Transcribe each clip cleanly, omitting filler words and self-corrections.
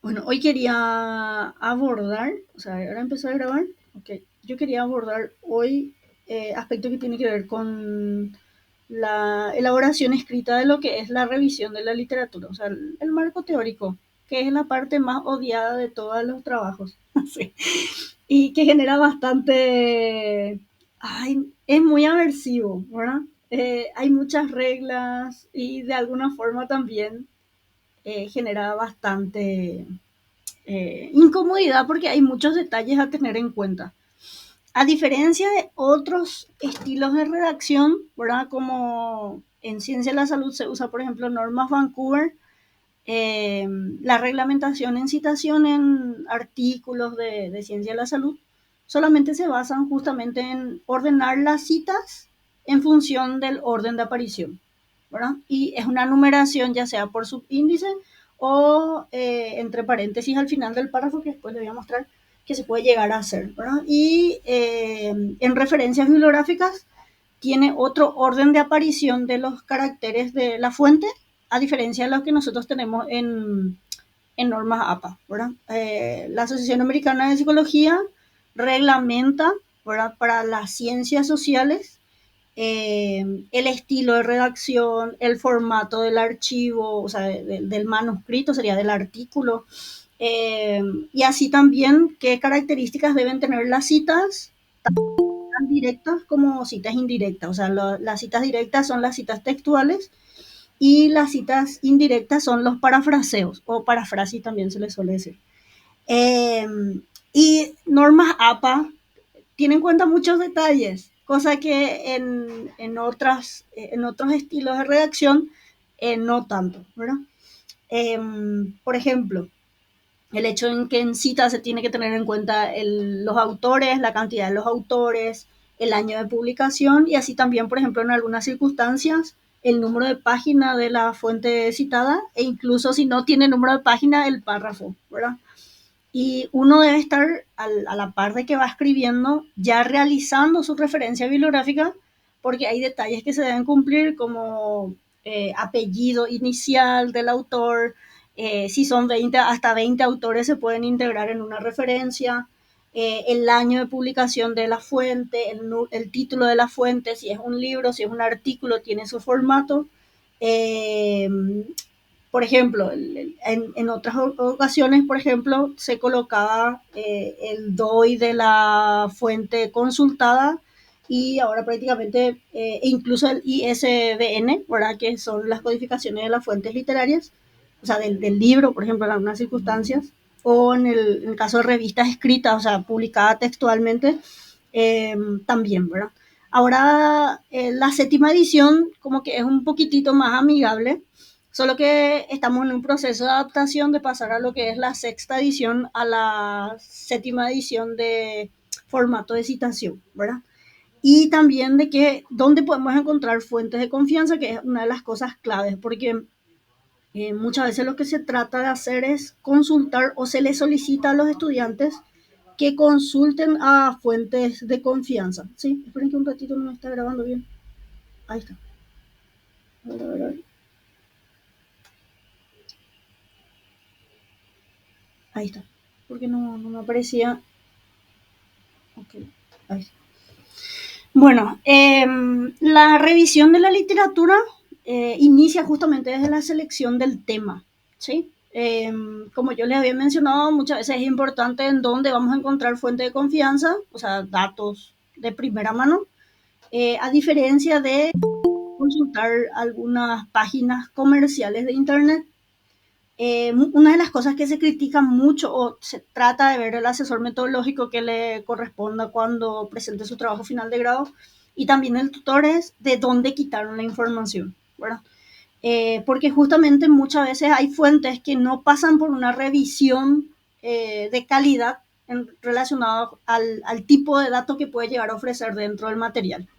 Bueno, hoy quería abordar, o sea, ahora empezó a grabar. Ok, yo quería abordar hoy aspecto que tiene que ver con la elaboración escrita de lo que es la revisión de la literatura, o sea, el marco teórico, que es la parte más odiada de todos los trabajos. Sí. Y que genera bastante, ay, es muy aversivo, ¿verdad? Hay muchas reglas y de alguna forma también genera bastante incomodidad porque hay muchos detalles a tener en cuenta. A diferencia de otros estilos de redacción, ¿verdad? Como en ciencia de la salud se usa, por ejemplo, normas Vancouver, eh, la reglamentación en citación en artículos de ciencia de la salud solamente se basan justamente en ordenar las citas en función del orden de aparición, ¿verdad? Y es una numeración ya sea por subíndice o entre paréntesis al final del párrafo, que después le voy a mostrar que se puede llegar a hacer, ¿verdad? Y en referencias bibliográficas tiene otro orden de aparición de los caracteres de la fuente, a diferencia de los que nosotros tenemos en normas APA, ¿verdad? La Asociación Americana de Psicología reglamenta, ¿verdad? Para las ciencias sociales el estilo de redacción, el formato del archivo, o sea, del manuscrito, sería del artículo, y así también qué características deben tener las citas, tan directas como citas indirectas. O sea, las citas directas son las citas textuales y las citas indirectas son los parafraseos o parafrasis también se les suele decir. Eh, y normas APA tienen en cuenta muchos detalles, cosa que en otros estilos de redacción no tanto, ¿verdad? Por ejemplo, el hecho en que en cita se tiene que tener en cuenta los autores, la cantidad de los autores, el año de publicación y así también, por ejemplo, en algunas circunstancias, el número de página de la fuente citada e incluso si no tiene número de página, el párrafo, ¿verdad? Y uno debe estar a la par de que va escribiendo, ya realizando su referencia bibliográfica, porque hay detalles que se deben cumplir, como apellido inicial del autor, si son 20, hasta 20 autores se pueden integrar en una referencia, el año de publicación de la fuente, el título de la fuente, si es un libro, si es un artículo, tiene su formato. Eh, por ejemplo, en otras ocasiones, por ejemplo, se colocaba el DOI de la fuente consultada y ahora prácticamente incluso el ISBN, ¿verdad? Que son las codificaciones de las fuentes literarias, o sea, del libro, por ejemplo, en algunas circunstancias, o en el caso de revistas escritas, o sea, publicada textualmente, eh, también, ¿verdad? Ahora, la séptima edición como que es un poquitito más amigable, solo que estamos en un proceso de adaptación de pasar a lo que es la sexta edición a la séptima edición de formato de citación, ¿verdad? Y también de que dónde podemos encontrar fuentes de confianza, que es una de las cosas claves, porque muchas veces lo que se trata de hacer es consultar o se les solicita a los estudiantes que consulten a fuentes de confianza. Sí, esperen que un ratito no me está grabando bien. Ahí está. A ver, a ver, a ver. Ahí está. Porque no me aparecía. Ok, ahí está. Bueno, la revisión de la literatura inicia justamente desde la selección del tema, ¿sí? Como yo les había mencionado, muchas veces es importante en dónde vamos a encontrar fuente de confianza, o sea, datos de primera mano, a diferencia de consultar algunas páginas comerciales de Internet. Una de las cosas que se critica mucho o se trata de ver el asesor metodológico que le corresponda cuando presente su trabajo final de grado y también el tutor es de dónde quitaron la información, ¿verdad? Porque justamente muchas veces hay fuentes que no pasan por una revisión de calidad relacionado al tipo de datos que puede llegar a ofrecer dentro del material.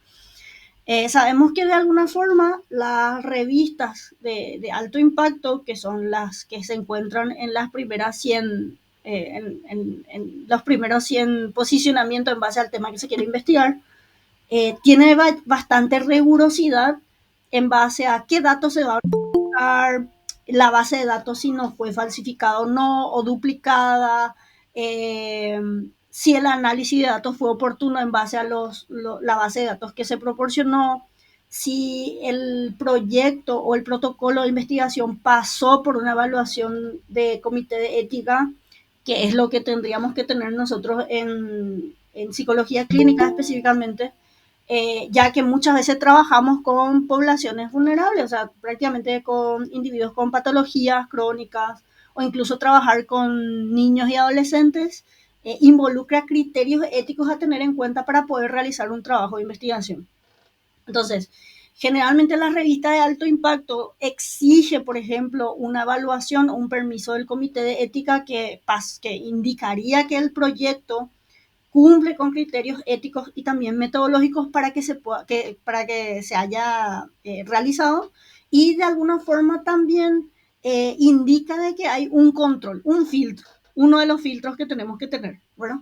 Sabemos que de alguna forma las revistas de alto impacto, que son las que se encuentran en las primeras 100, en los primeros 100 posicionamientos en base al tema que se quiere investigar, tiene bastante rigurosidad en base a qué datos se va a buscar, la base de datos si no fue falsificada o no, o duplicada, eh, si el análisis de datos fue oportuno en base a la base de datos que se proporcionó, si el proyecto o el protocolo de investigación pasó por una evaluación de comité de ética, que es lo que tendríamos que tener nosotros en psicología clínica específicamente, ya que muchas veces trabajamos con poblaciones vulnerables, o sea, prácticamente con individuos con patologías crónicas o incluso trabajar con niños y adolescentes, involucra criterios éticos a tener en cuenta para poder realizar un trabajo de investigación. Entonces, generalmente la revista de alto impacto exige, por ejemplo, una evaluación o un permiso del comité de ética que indicaría que el proyecto cumple con criterios éticos y también metodológicos para que se haya realizado, y de alguna forma también indica de que hay un control, un filtro, uno de los filtros que tenemos que tener, ¿verdad?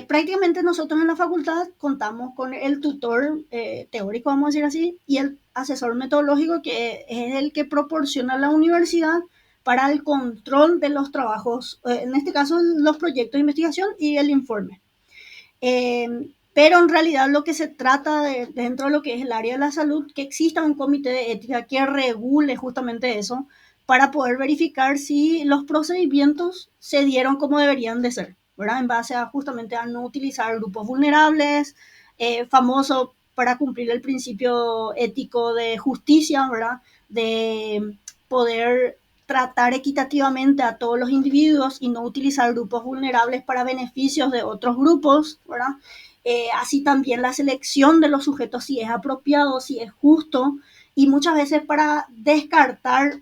Prácticamente nosotros en la facultad contamos con el tutor teórico, vamos a decir así, y el asesor metodológico, que es el que proporciona la universidad para el control de los trabajos, en este caso los proyectos de investigación y el informe. Pero en realidad lo que se trata dentro de lo que es el área de la salud, que exista un comité de ética que regule justamente eso para poder verificar si los procedimientos se dieron como deberían de ser, ¿verdad? En base a justamente a no utilizar grupos vulnerables, famoso para cumplir el principio ético de justicia, ¿verdad? De poder tratar equitativamente a todos los individuos y no utilizar grupos vulnerables para beneficios de otros grupos, ¿verdad? Así también la selección de los sujetos, si es apropiado, si es justo, y muchas veces para descartar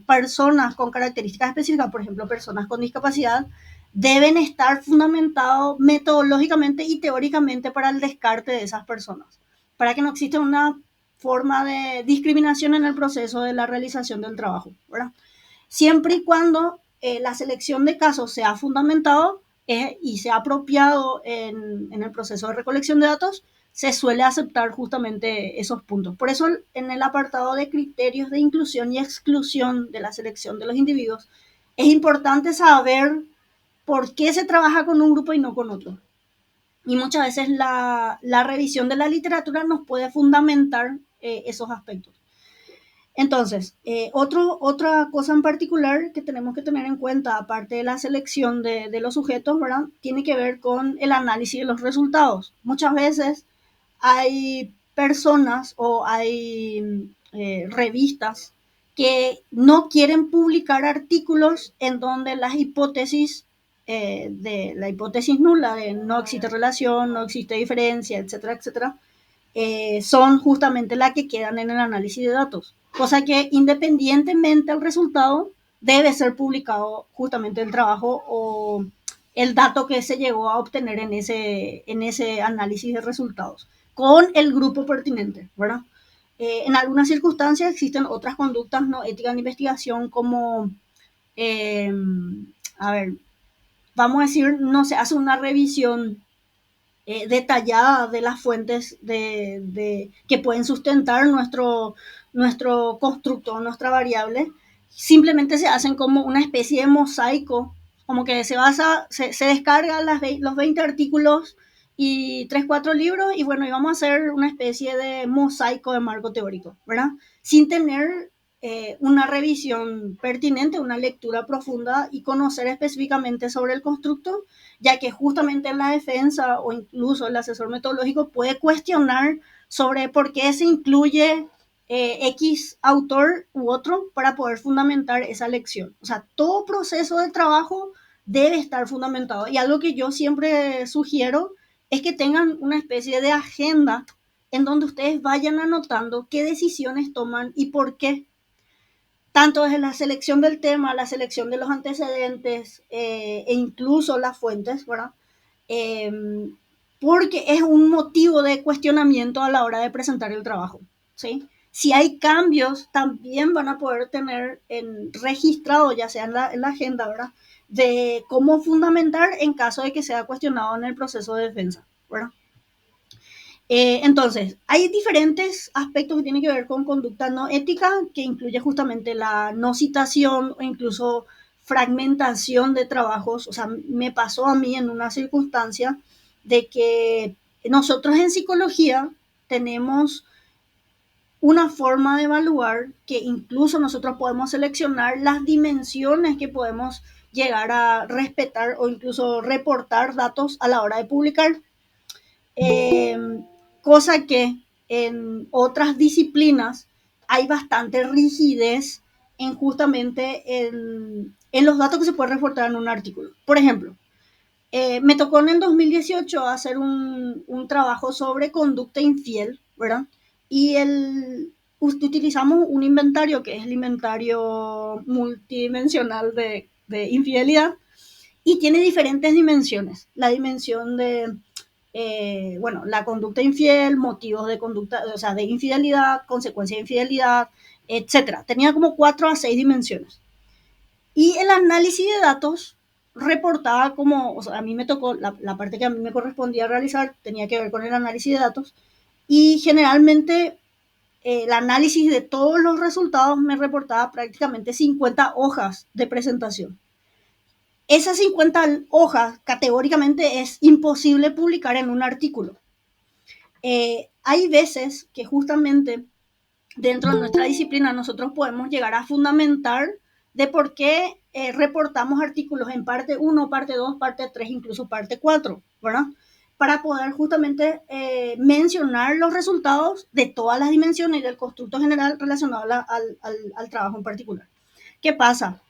personas con características específicas, por ejemplo, personas con discapacidad, deben estar fundamentados metodológicamente y teóricamente para el descarte de esas personas, para que no exista una forma de discriminación en el proceso de la realización del trabajo, ¿verdad? Siempre y cuando la selección de casos sea fundamentado y sea apropiado en el proceso de recolección de datos, se suele aceptar justamente esos puntos. Por eso en el apartado de criterios de inclusión y exclusión de la selección de los individuos, es importante saber por qué se trabaja con un grupo y no con otro. Y muchas veces la revisión de la literatura nos puede fundamentar esos aspectos. Entonces, otra cosa en particular que tenemos que tener en cuenta, aparte de la selección de los sujetos, ¿verdad? Tiene que ver con el análisis de los resultados. Muchas veces hay personas o hay revistas que no quieren publicar artículos en donde las hipótesis de la hipótesis nula de no existe relación, no existe diferencia, etcétera, etcétera, son justamente las que quedan en el análisis de datos. Cosa que independientemente del resultado, debe ser publicado justamente el trabajo o el dato que se llegó a obtener en ese análisis de resultados con el grupo pertinente, ¿verdad? En algunas circunstancias existen otras conductas no éticas de investigación como, eh, a ver, vamos a decir, no se hace una revisión detallada de las fuentes que pueden sustentar nuestro constructo, nuestra variable. Simplemente se hacen como una especie de mosaico, como que se descarga los 20 artículos y 3 4 libros, y bueno, y vamos a hacer una especie de mosaico de marco teórico, ¿verdad? Sin tener una revisión pertinente, una lectura profunda y conocer específicamente sobre el constructo, ya que justamente en la defensa o incluso el asesor metodológico puede cuestionar sobre por qué se incluye X autor u otro para poder fundamentar esa lección. O sea, todo proceso de trabajo debe estar fundamentado. Y algo que yo siempre sugiero es que tengan una especie de agenda en donde ustedes vayan anotando qué decisiones toman y por qué, tanto desde la selección del tema, la selección de los antecedentes e incluso las fuentes, ¿verdad? Eh, Porque es un motivo de cuestionamiento a la hora de presentar el trabajo, ¿sí? Si hay cambios, también van a poder tener registrado, ya sea en la agenda, ¿verdad? De cómo fundamentar en caso de que sea cuestionado en el proceso de defensa, ¿verdad? Entonces, hay diferentes aspectos que tienen que ver con conducta no ética, que incluye justamente la no citación o incluso fragmentación de trabajos. O sea, me pasó a mí en una circunstancia de que nosotros en psicología tenemos una forma de evaluar que incluso nosotros podemos seleccionar las dimensiones que podemos llegar a respetar o incluso reportar datos a la hora de publicar. Eh, Cosa que en otras disciplinas hay bastante rigidez en justamente en los datos que se pueden reportar en un artículo. Por ejemplo, me tocó en el 2018 hacer un trabajo sobre conducta infiel, ¿verdad? Y utilizamos un inventario que es el inventario multidimensional de infidelidad y tiene diferentes dimensiones. La dimensión de bueno, la conducta infiel, motivos de conducta, o sea, de infidelidad, consecuencia de infidelidad, etcétera. Tenía como 4 a 6 dimensiones. Y el análisis de datos reportaba como, o sea, a mí me tocó, la parte que a mí me correspondía realizar tenía que ver con el análisis de datos y generalmente el análisis de todos los resultados me reportaba prácticamente 50 hojas de presentación. Esas 50 hojas categóricamente es imposible publicar en un artículo. Hay veces que justamente dentro de nuestra disciplina nosotros podemos llegar a fundamentar de por qué reportamos artículos en parte 1, parte 2, parte 3, incluso parte 4, ¿verdad? Para poder justamente mencionar los resultados de todas las dimensiones y del constructo general relacionado al trabajo en particular. ¿Qué pasa?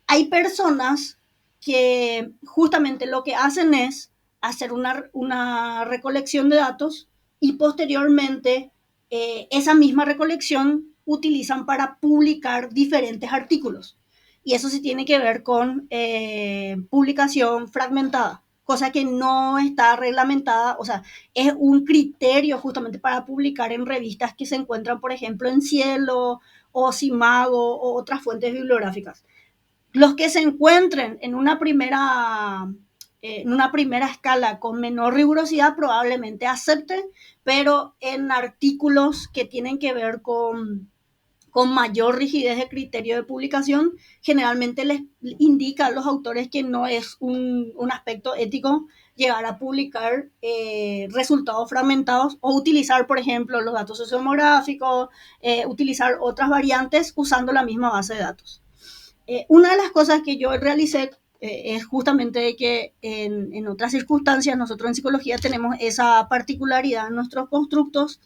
Hay personas que justamente lo que hacen es hacer una recolección de datos y posteriormente esa misma recolección utilizan para publicar diferentes artículos. Y eso se tiene que ver con publicación fragmentada, cosa que no está reglamentada, o sea, es un criterio justamente para publicar en revistas que se encuentran, por ejemplo, en Cielo o Simago o otras fuentes bibliográficas. Los que se encuentren en una primera escala con menor rigurosidad probablemente acepten, pero en artículos que tienen que ver con mayor rigidez de criterio de publicación, generalmente les indica a los autores que no es un aspecto ético llegar a publicar resultados fragmentados o utilizar, por ejemplo, los datos sociodemográficos, utilizar otras variantes usando la misma base de datos. Una de las cosas que yo realicé es justamente de que en otras circunstancias nosotros en psicología tenemos esa particularidad en nuestros constructos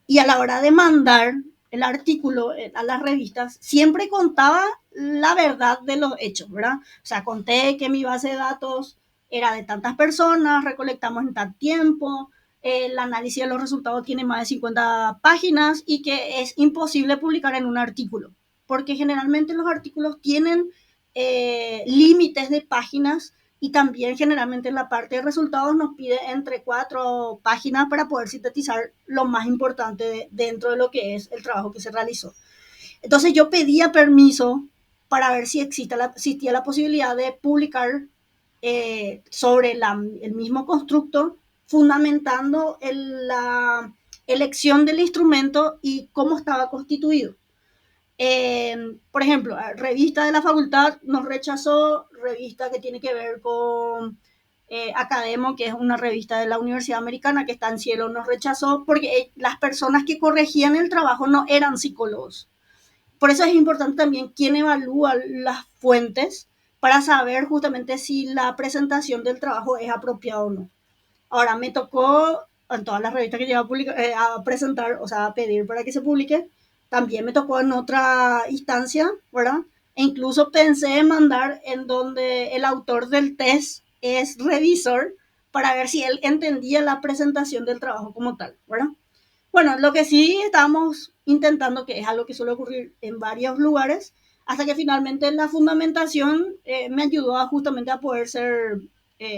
y a la hora de mandar el artículo a las revistas siempre contaba la verdad de los hechos, ¿verdad? O sea, conté que mi base de datos era de tantas personas, recolectamos en tal tiempo, el análisis de los resultados tiene más de 50 páginas y que es imposible publicar en un artículo porque generalmente los artículos tienen límites de páginas y también generalmente en la parte de resultados nos pide entre 4 páginas para poder sintetizar lo más importante dentro de lo que es el trabajo que se realizó. Entonces yo pedía permiso para ver si existía la posibilidad de publicar sobre el mismo constructo, fundamentando la elección del instrumento y cómo estaba constituido. Por ejemplo, revista de la facultad nos rechazó, revista que tiene que ver con Academo, que es una revista de la Universidad Americana que está en Cielo, nos rechazó porque las personas que corregían el trabajo no eran psicólogos. Por eso es importante también quién evalúa las fuentes para saber justamente si la presentación del trabajo es apropiada o no. Ahora, me tocó en todas las revistas que llevo a presentar, o sea, a pedir para que se publique. También me tocó en otra instancia, ¿verdad? E incluso pensé en mandar en donde el autor del test es revisor para ver si él entendía la presentación del trabajo como tal, ¿verdad? Bueno, lo que sí estábamos intentando, que es algo que suele ocurrir en varios lugares, hasta que finalmente la fundamentación me ayudó justamente a poder ser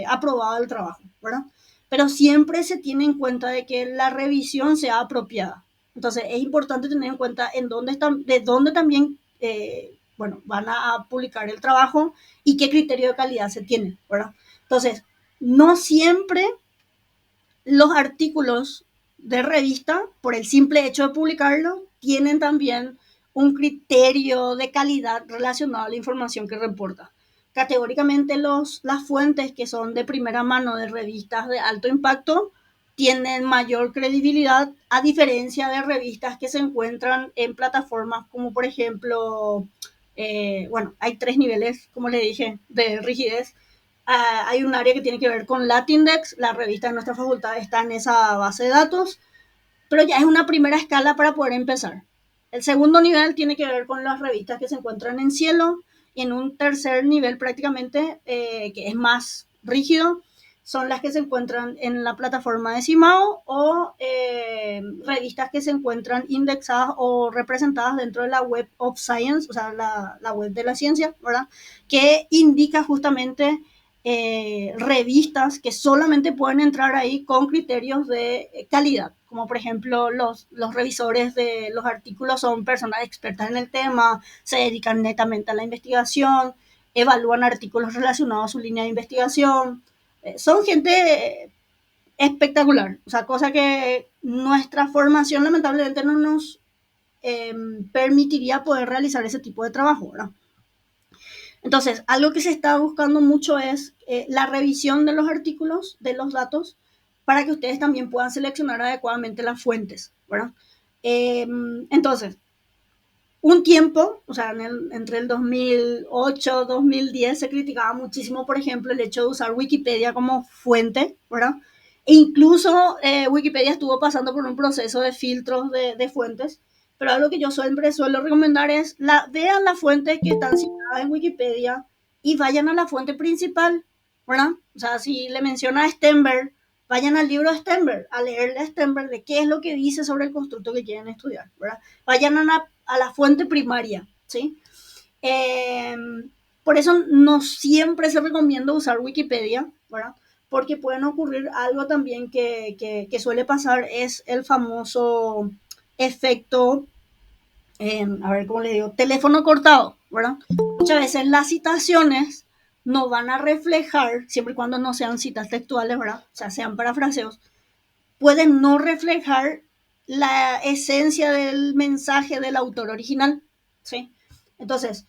aprobado el trabajo, ¿verdad? Pero siempre se tiene en cuenta de que la revisión sea apropiada. Entonces es importante tener en cuenta en dónde están, de dónde también bueno, van a publicar el trabajo y qué criterio de calidad se tiene, ¿verdad? Entonces, no siempre los artículos de revista, por el simple hecho de publicarlo, tienen también un criterio de calidad relacionado a la información que reporta. Categóricamente las fuentes que son de primera mano de revistas de alto impacto tienen mayor credibilidad a diferencia de revistas que se encuentran en plataformas como por ejemplo, bueno, hay tres niveles, como le dije, de rigidez. Hay un área que tiene que ver con Latindex, la revista de nuestra facultad está en esa base de datos, pero ya es una primera escala para poder empezar. El segundo nivel tiene que ver con las revistas que se encuentran en Cielo, y en un tercer nivel prácticamente, que es más rígido, son las que se encuentran en la plataforma de Simao o revistas que se encuentran indexadas o representadas dentro de la Web of Science, o sea, la web de la ciencia, ¿verdad? Que indica justamente revistas que solamente pueden entrar ahí con criterios de calidad, como por ejemplo los revisores de los artículos son personas expertas en el tema, se dedican netamente a la investigación, evalúan artículos relacionados a su línea de investigación, son gente espectacular, o sea, cosa que nuestra formación lamentablemente no nos permitiría poder realizar ese tipo de trabajo, ¿verdad? Entonces, algo que se está buscando mucho es la revisión de los artículos, de los datos, para que ustedes también puedan seleccionar adecuadamente las fuentes, ¿verdad? Entonces, un tiempo, o sea, entre el 2008 y 2010 se criticaba muchísimo, por ejemplo, el hecho de usar Wikipedia como fuente, ¿verdad? E incluso Wikipedia estuvo pasando por un proceso de filtros de fuentes, pero algo que yo siempre suelo recomendar es vean las fuentes que están citadas en Wikipedia y vayan a la fuente principal, ¿verdad? O sea, si le menciona a Stenberg, vayan al libro de Stenberg, a leerle a Stenberg de qué es lo que dice sobre el constructo que quieren estudiar, ¿verdad? Vayan a la fuente primaria, ¿sí? Eh, por eso no siempre se recomienda usar Wikipedia, ¿verdad? Porque pueden ocurrir algo también que suele pasar, es el famoso efecto, a ver cómo le digo, teléfono cortado, ¿verdad? Muchas veces las citaciones no van a reflejar, siempre y cuando no sean citas textuales, ¿verdad? O sea, sean parafraseos, pueden no reflejar la esencia del mensaje del autor original, ¿sí? Entonces,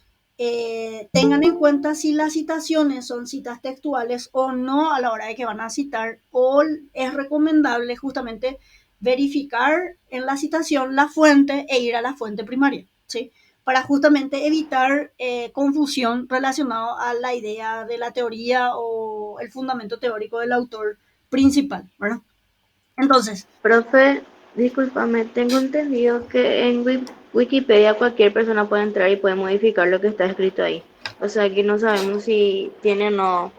tengan en cuenta si las citaciones son citas textuales o no a la hora de que van a citar, o es recomendable justamente verificar en la citación la fuente e ir a la fuente primaria, ¿sí? Para justamente evitar confusión relacionado a la idea de la teoría o el fundamento teórico del autor principal, ¿verdad? Entonces, Profe, discúlpame, tengo entendido que en Wikipedia cualquier persona puede entrar y puede modificar lo que está escrito ahí. O sea que no sabemos si tiene o no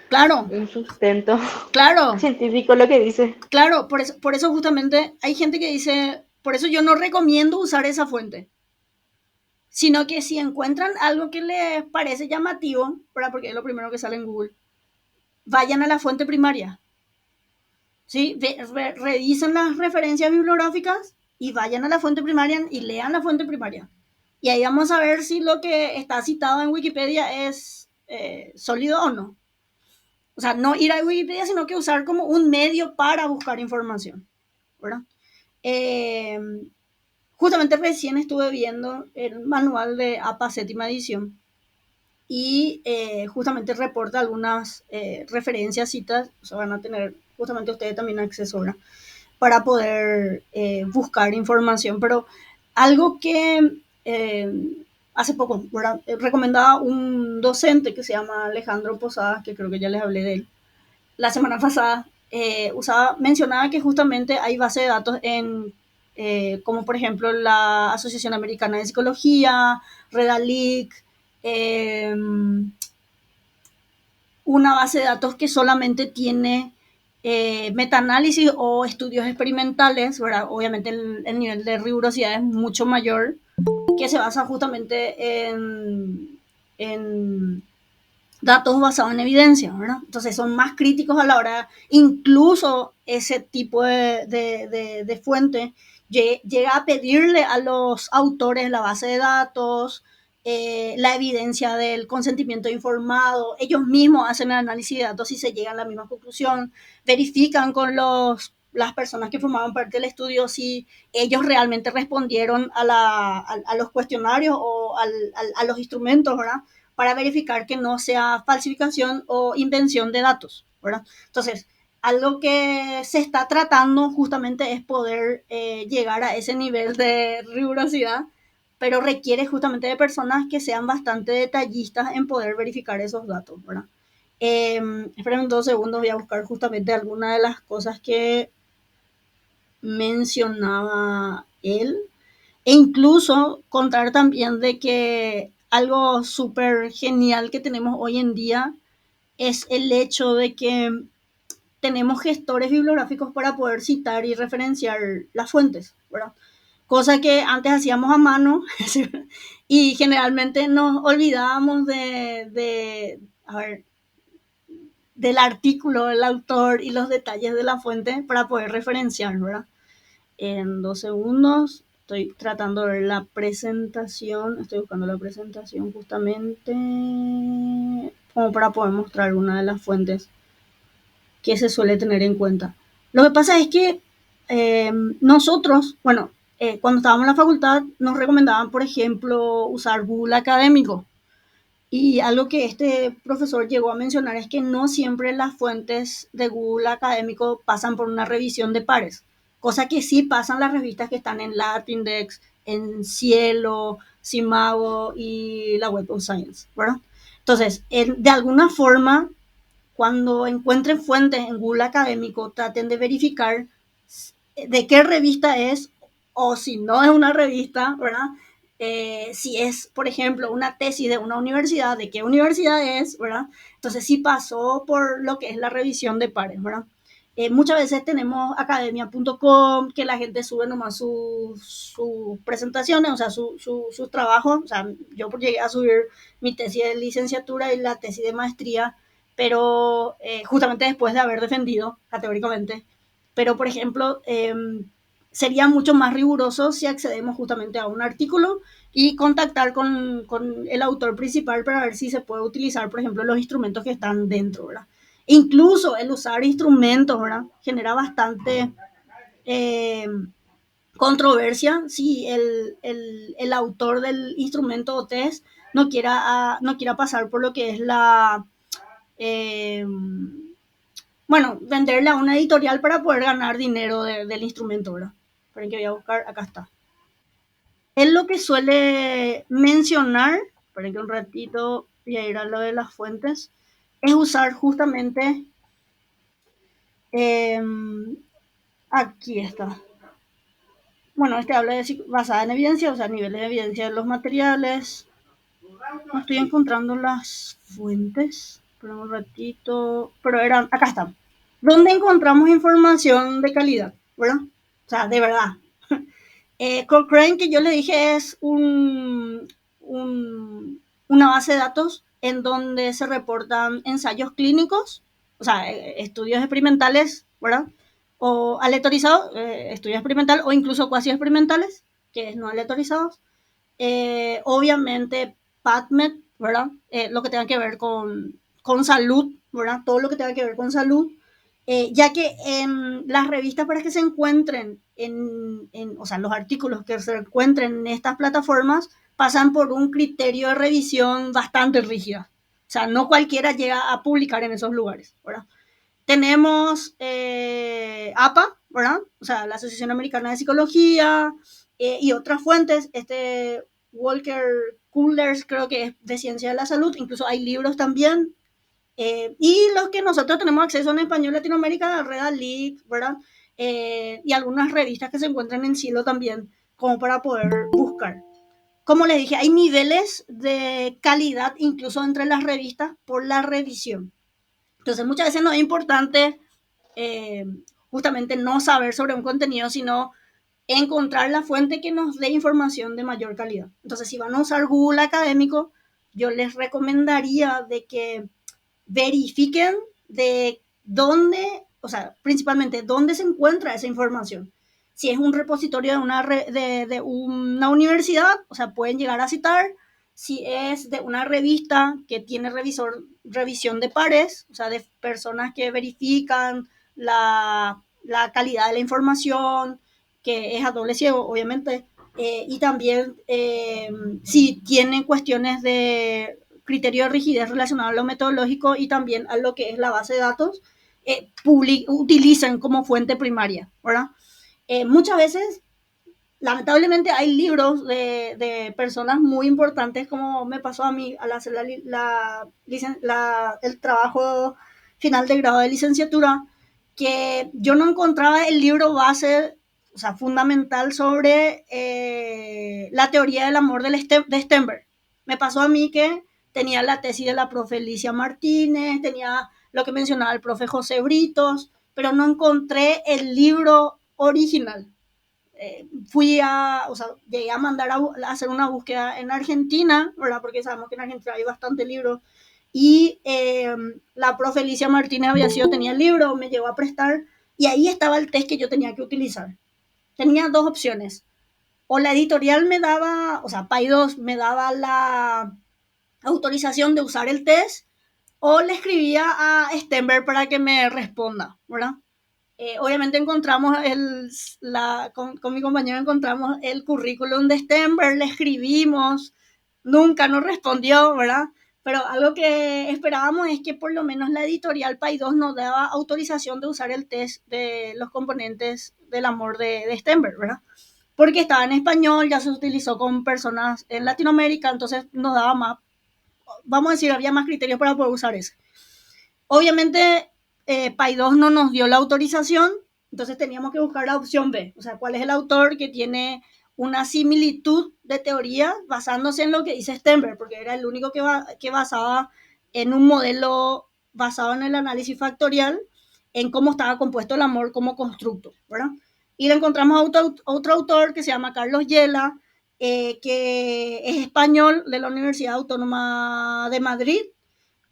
claro, un sustento claro, científico lo que dice. claro, por eso justamente hay gente que dice, por eso yo no recomiendo usar esa fuente, sino que si encuentran algo que les parece llamativo, ¿verdad? Porque es lo primero que sale en Google, vayan a la fuente primaria, ¿sí? Revisen las referencias bibliográficas y vayan a la fuente primaria y lean la fuente primaria. Y ahí vamos a ver si lo que está citado en Wikipedia es sólido o no. O sea, no ir a Wikipedia, sino que usar como un medio para buscar información, ¿verdad? Eh, Justamente recién estuve viendo el manual de APA séptima edición y justamente reporta algunas referencias, citas, o sea, van a tener justamente ustedes también acceso, ¿verdad? Para poder buscar información, pero algo que hace poco, ¿verdad? Recomendaba un docente que se llama Alejandro Posadas, que creo que ya les hablé de él, la semana pasada, mencionaba que justamente hay base de datos en, como por ejemplo la Asociación Americana de Psicología, Redalic, eh, una base de datos que solamente tiene metaanálisis o estudios experimentales, ¿verdad? Obviamente el nivel de rigurosidad es mucho mayor, que se basa justamente en datos basados en evidencia, ¿verdad? Entonces son más críticos a la hora, incluso ese tipo de fuente llega a pedirle a los autores la base de datos, la evidencia del consentimiento informado, ellos mismos hacen el análisis de datos y se llegan a la misma conclusión, verifican con los las personas que formaban parte del estudio, si ellos realmente respondieron a los cuestionarios o a los instrumentos, ¿verdad? Para verificar que no sea falsificación o invención de datos, ¿verdad? Entonces, algo que se está tratando justamente es poder llegar a ese nivel de rigurosidad, pero requiere justamente de personas que sean bastante detallistas en poder verificar esos datos, ¿verdad? Esperen 2 segundos, voy a buscar justamente alguna de las cosas que mencionaba él. E incluso contar también de que algo súper genial que tenemos hoy en día es el hecho de que tenemos gestores bibliográficos para poder citar y referenciar las fuentes, ¿verdad? Cosa que antes hacíamos a mano y generalmente nos olvidábamos a ver, del artículo, del autor y los detalles de la fuente para poder referenciar, ¿verdad? En 2 segundos estoy tratando de ver la presentación, estoy buscando la presentación justamente como para poder mostrar una de las fuentes que se suele tener en cuenta. Lo que pasa es que nosotros, bueno, cuando estábamos en la facultad nos recomendaban, por ejemplo, usar Google Académico. Y algo que este profesor llegó a mencionar es que no siempre las fuentes de Google Académico pasan por una revisión de pares, cosa que sí pasan las revistas que están en Latindex, en Cielo, Simago y la Web of Science, ¿verdad? Entonces, de alguna forma, cuando encuentren fuentes en Google Académico, traten de verificar de qué revista es o si no es una revista, ¿verdad? Si es, por ejemplo, una tesis de una universidad, de qué universidad es, ¿verdad? Entonces, si pasó por lo que es la revisión de pares, ¿verdad? Muchas veces tenemos academia.com, que la gente sube nomás sus presentaciones, o sea, sus trabajos. O sea, yo llegué a subir mi tesis de licenciatura y la tesis de maestría, pero justamente después de haber defendido categóricamente. Pero, por ejemplo, sería mucho más riguroso si accedemos justamente a un artículo y contactar con el autor principal para ver si se puede utilizar, por ejemplo, los instrumentos que están dentro, ¿verdad? Incluso el usar instrumentos, ¿verdad? Genera bastante eh, controversia si el autor del instrumento o test no quiera pasar por lo que es eh, bueno, venderle a una editorial para poder ganar dinero del instrumento, ¿verdad? Esperen que voy a buscar, acá está. Él lo que suele mencionar, esperen que un ratito voy a ir a lo de las fuentes, es usar justamente, eh, aquí está. Bueno, este habla de basada en evidencia, o sea, niveles de evidencia de los materiales. No estoy encontrando las fuentes, por un ratito, pero eran, acá están. ¿Dónde encontramos información de calidad? ¿Verdad? O sea, de verdad. Cochrane, que yo le dije, es una base de datos en donde se reportan ensayos clínicos, o sea, estudios experimentales, ¿verdad? O aleatorizados, estudios experimentales o incluso cuasi experimentales, que es no aleatorizados. Obviamente, PubMed, ¿verdad? Lo que tenga que ver con salud, ¿verdad? Todo lo que tenga que ver con salud, ya que en las revistas para que se encuentren o sea, los artículos que se encuentren en estas plataformas pasan por un criterio de revisión bastante rígido. O sea, no cualquiera llega a publicar en esos lugares, ¿verdad? Tenemos APA, ¿verdad? O sea, la Asociación Americana de Psicología y otras fuentes. Walker Kullers creo que es de ciencia de la salud, incluso hay libros también. Y los que nosotros tenemos acceso en español Latinoamérica, Red League, ¿verdad? Y algunas revistas que se encuentran en Cielo también, como para poder buscar. Como les dije, hay niveles de calidad incluso entre las revistas por la revisión. Entonces, muchas veces no es importante eh, justamente no saber sobre un contenido, sino encontrar la fuente que nos dé información de mayor calidad. Entonces, si van a usar Google Académico, yo les recomendaría de que verifiquen de dónde, o sea, principalmente dónde se encuentra esa información. Si es un repositorio de una universidad, o sea, pueden llegar a citar. Si es de una revista que tiene revisión de pares, o sea, de personas que verifican la calidad de la información, que es a doble ciego, obviamente, y también si tiene cuestiones de criterio de rigidez relacionado a lo metodológico y también a lo que es la base de datos, utilicen como fuente primaria, ¿verdad? Muchas veces, lamentablemente, hay libros de personas muy importantes, como me pasó a mí al hacer el trabajo final de grado de licenciatura, que yo no encontraba el libro base, o sea, fundamental sobre la teoría del amor de Stenberg. Me pasó a mí que tenía la tesis de la profe Alicia Martínez, tenía lo que mencionaba el profe José Britos, pero no encontré el libro original. O sea, llegué a mandar a hacer una búsqueda en Argentina, ¿verdad? Porque sabemos que en Argentina hay bastante libros. Y la profe Alicia Martínez tenía el libro, me llegó a prestar, y ahí estaba el test que yo tenía que utilizar. Tenía dos opciones. O la editorial me daba, o sea, Paidós me daba la autorización de usar el test, o le escribía a Stenberg para que me responda, ¿verdad? Obviamente encontramos con mi compañero encontramos el currículum de Stenberg, le escribimos, nunca nos respondió, ¿verdad? Pero algo que esperábamos es que por lo menos la editorial Paidós nos daba autorización de usar el test de los componentes del amor de Stenberg, ¿verdad? Porque estaba en español, ya se utilizó con personas en Latinoamérica, entonces nos daba más, vamos a decir, había más criterios para poder usar ese. Obviamente, Paidós no nos dio la autorización, entonces teníamos que buscar la opción B, o sea, cuál es el autor que tiene una similitud de teoría basándose en lo que dice Stenberg, porque era el único que basaba en un modelo basado en el análisis factorial, en cómo estaba compuesto el amor como constructo, ¿verdad? Y le encontramos a otro autor que se llama Carlos Yela, que es español, de la Universidad Autónoma de Madrid,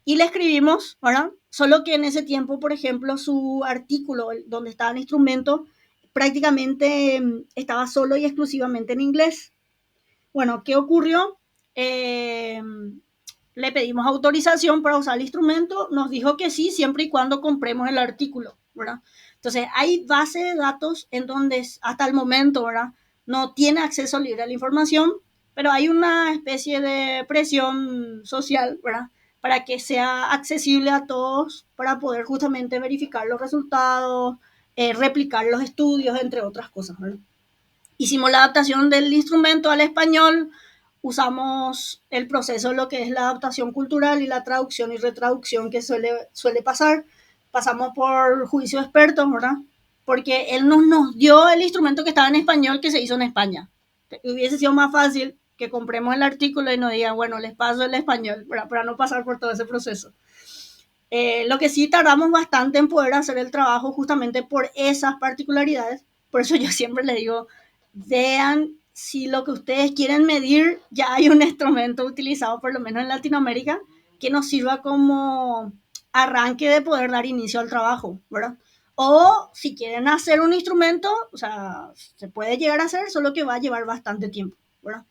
y le escribimos, ¿verdad? Solo que en ese tiempo, por ejemplo, su artículo donde estaba el instrumento prácticamente estaba solo y exclusivamente en inglés. Bueno, ¿qué ocurrió? Le pedimos autorización para usar el instrumento, nos dijo que sí, siempre y cuando compremos el artículo, ¿verdad? Entonces, hay base de datos en donde hasta el momento, ¿verdad? No tiene acceso libre a la información, pero hay una especie de presión social, ¿verdad? Para que sea accesible a todos, para poder justamente verificar los resultados, replicar los estudios, entre otras cosas, ¿verdad? Hicimos la adaptación del instrumento al español, usamos el proceso, lo que es la adaptación cultural y la traducción y retraducción que suele pasar. Pasamos por juicio de expertos, ¿verdad? Porque él nos dio el instrumento que estaba en español que se hizo en España. Hubiese sido más fácil que compremos el artículo y nos digan, bueno, les paso el español, ¿verdad? Para no pasar por todo ese proceso. Lo que sí tardamos bastante en poder hacer el trabajo justamente por esas particularidades. Por eso yo siempre les digo, vean si lo que ustedes quieren medir, ya hay un instrumento utilizado, por lo menos en Latinoamérica, que nos sirva como arranque de poder dar inicio al trabajo, ¿verdad? O si quieren hacer un instrumento, o sea, se puede llegar a hacer, solo que va a llevar bastante tiempo, ¿verdad?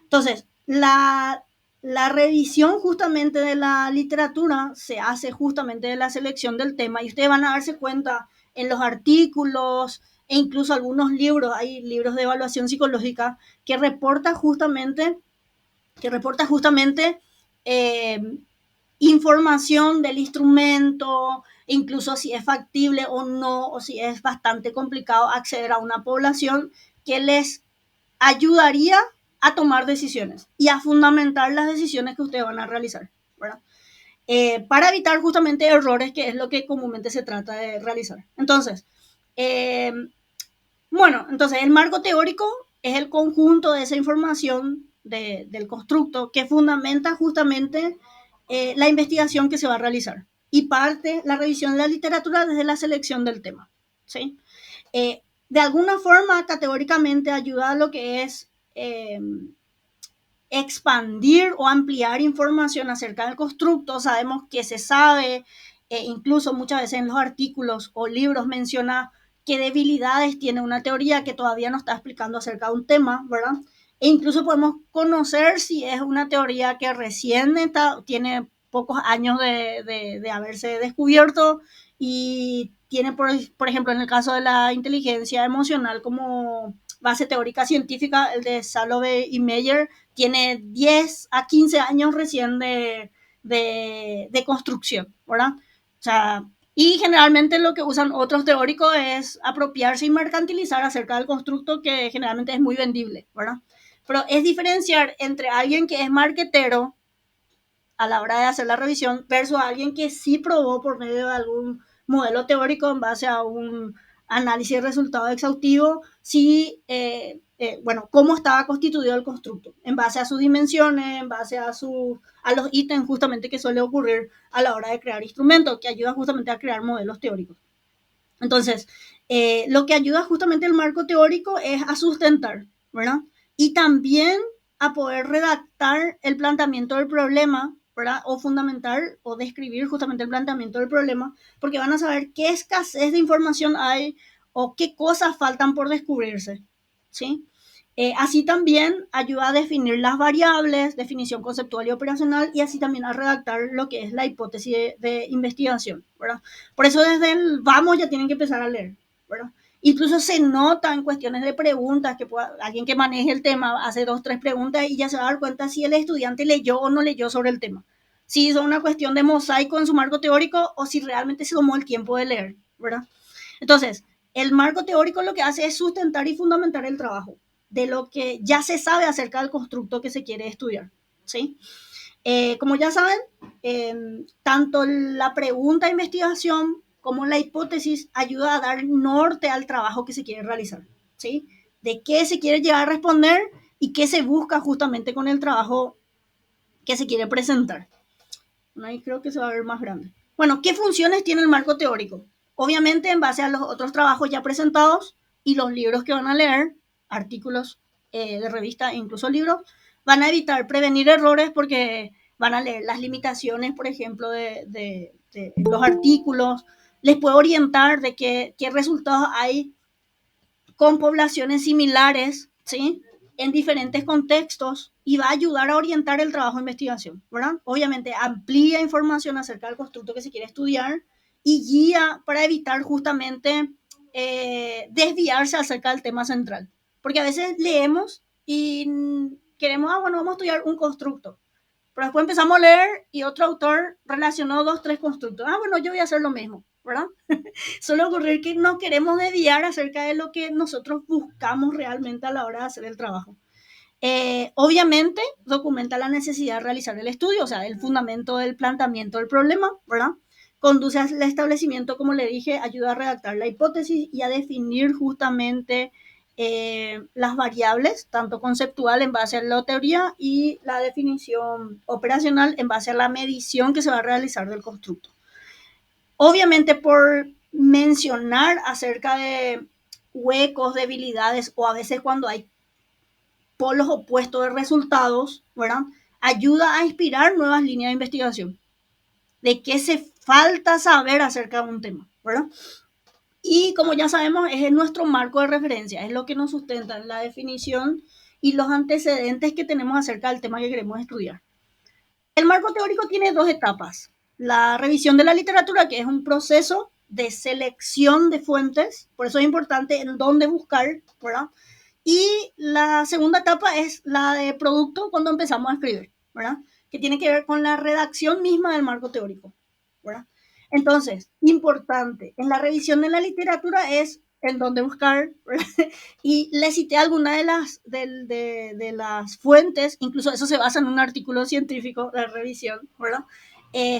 Entonces, la revisión justamente de la literatura se hace justamente de la selección del tema y ustedes van a darse cuenta en los artículos e incluso algunos libros, hay libros de evaluación psicológica que reporta justamente eh, información del instrumento, incluso si es factible o no, o si es bastante complicado acceder a una población que les ayudaría a tomar decisiones y a fundamentar las decisiones que ustedes van a realizar, ¿verdad? Para evitar justamente errores, que es lo que comúnmente se trata de realizar. Entonces, eh, entonces el marco teórico es el conjunto de esa información del constructo que fundamenta justamente la investigación que se va a realizar y parte la revisión de la literatura desde la selección del tema, ¿sí? De alguna forma, categóricamente ayuda a lo que es expandir o ampliar información acerca del constructo. Sabemos que se sabe, incluso muchas veces en los artículos o libros menciona qué debilidades tiene una teoría que todavía no está explicando acerca de un tema, ¿verdad? E incluso podemos conocer si es una teoría que recién tiene pocos años de haberse descubierto y tiene, por ejemplo, en el caso de la inteligencia emocional como base teórica científica, el de Salovey y Meyer tiene 10 a 15 años recién de construcción, ¿verdad? O sea, y generalmente lo que usan otros teóricos es apropiarse y mercantilizar acerca del constructo que generalmente es muy vendible, ¿verdad? Pero es diferenciar entre alguien que es marketero a la hora de hacer la revisión versus alguien que sí probó por medio de algún modelo teórico en base a un análisis de resultado exhaustivo, sí, bueno, cómo estaba constituido el constructo, en base a sus dimensiones, en base a los ítems justamente que suele ocurrir a la hora de crear instrumentos, que ayuda justamente a crear modelos teóricos. Entonces, lo que ayuda justamente el marco teórico es a sustentar, ¿verdad? Y también a poder redactar el planteamiento del problema, ¿verdad? O fundamentar o describir justamente el planteamiento del problema, porque van a saber qué escasez de información hay o qué cosas faltan por descubrirse, ¿sí? Así también ayuda a definir las variables, definición conceptual y operacional, y así también a redactar lo que es la hipótesis de investigación, ¿verdad? Por eso desde el vamos ya tienen que empezar a leer, ¿verdad? Incluso se nota en cuestiones de preguntas que alguien que maneje el tema hace 2, 3 preguntas y ya se va a dar cuenta si el estudiante leyó o no leyó sobre el tema. Si es una cuestión de mosaico en su marco teórico o si realmente se tomó el tiempo de leer, ¿verdad? Entonces, el marco teórico lo que hace es sustentar y fundamentar el trabajo de lo que ya se sabe acerca del constructo que se quiere estudiar, ¿sí? Como ya saben, tanto la pregunta de investigación como la hipótesis ayuda a dar norte al trabajo que se quiere realizar, ¿sí? De qué se quiere llegar a responder y qué se busca justamente con el trabajo que se quiere presentar. Ahí creo que se va a ver más grande. Bueno, ¿qué funciones tiene el marco teórico? Obviamente, en base a los otros trabajos ya presentados y los libros que van a leer, artículos de revista e incluso libros, van a evitar prevenir errores porque van a leer las limitaciones, por ejemplo, de los artículos, les puede orientar de qué resultados hay con poblaciones similares, ¿sí? En diferentes contextos y va a ayudar a orientar el trabajo de investigación, ¿verdad? Obviamente amplía información acerca del constructo que se quiere estudiar y guía para evitar justamente desviarse acerca del tema central. Porque a veces leemos y queremos, bueno, vamos a estudiar un constructo, pero después empezamos a leer y otro autor relacionó 2, 3 constructos. Bueno, yo voy a hacer lo mismo, ¿verdad? Suele ocurrir que no queremos desviar acerca de lo que nosotros buscamos realmente a la hora de hacer el trabajo. Obviamente documenta la necesidad de realizar el estudio, o sea, el fundamento del planteamiento del problema, ¿verdad? Conduce al establecimiento, como le dije, ayuda a redactar la hipótesis y a definir justamente las variables, tanto conceptual en base a la teoría y la definición operacional en base a la medición que se va a realizar del constructo. Obviamente por mencionar acerca de huecos, debilidades o a veces cuando hay polos opuestos de resultados, ¿verdad? Ayuda a inspirar nuevas líneas de investigación. De qué se falta saber acerca de un tema, ¿verdad? Y como ya sabemos, es nuestro marco de referencia, es lo que nos sustenta en la definición y los antecedentes que tenemos acerca del tema que queremos estudiar. El marco teórico tiene 2 etapas. La revisión de la literatura, que es un proceso de selección de fuentes, por eso es importante en dónde buscar, ¿verdad? Y la segunda etapa es la de producto cuando empezamos a escribir, ¿verdad? Que tiene que ver con la redacción misma del marco teórico, ¿verdad? Entonces, importante, en la revisión de la literatura es en dónde buscar, ¿verdad? Y le cité algunas de las fuentes, incluso eso se basa en un artículo científico de revisión, ¿verdad?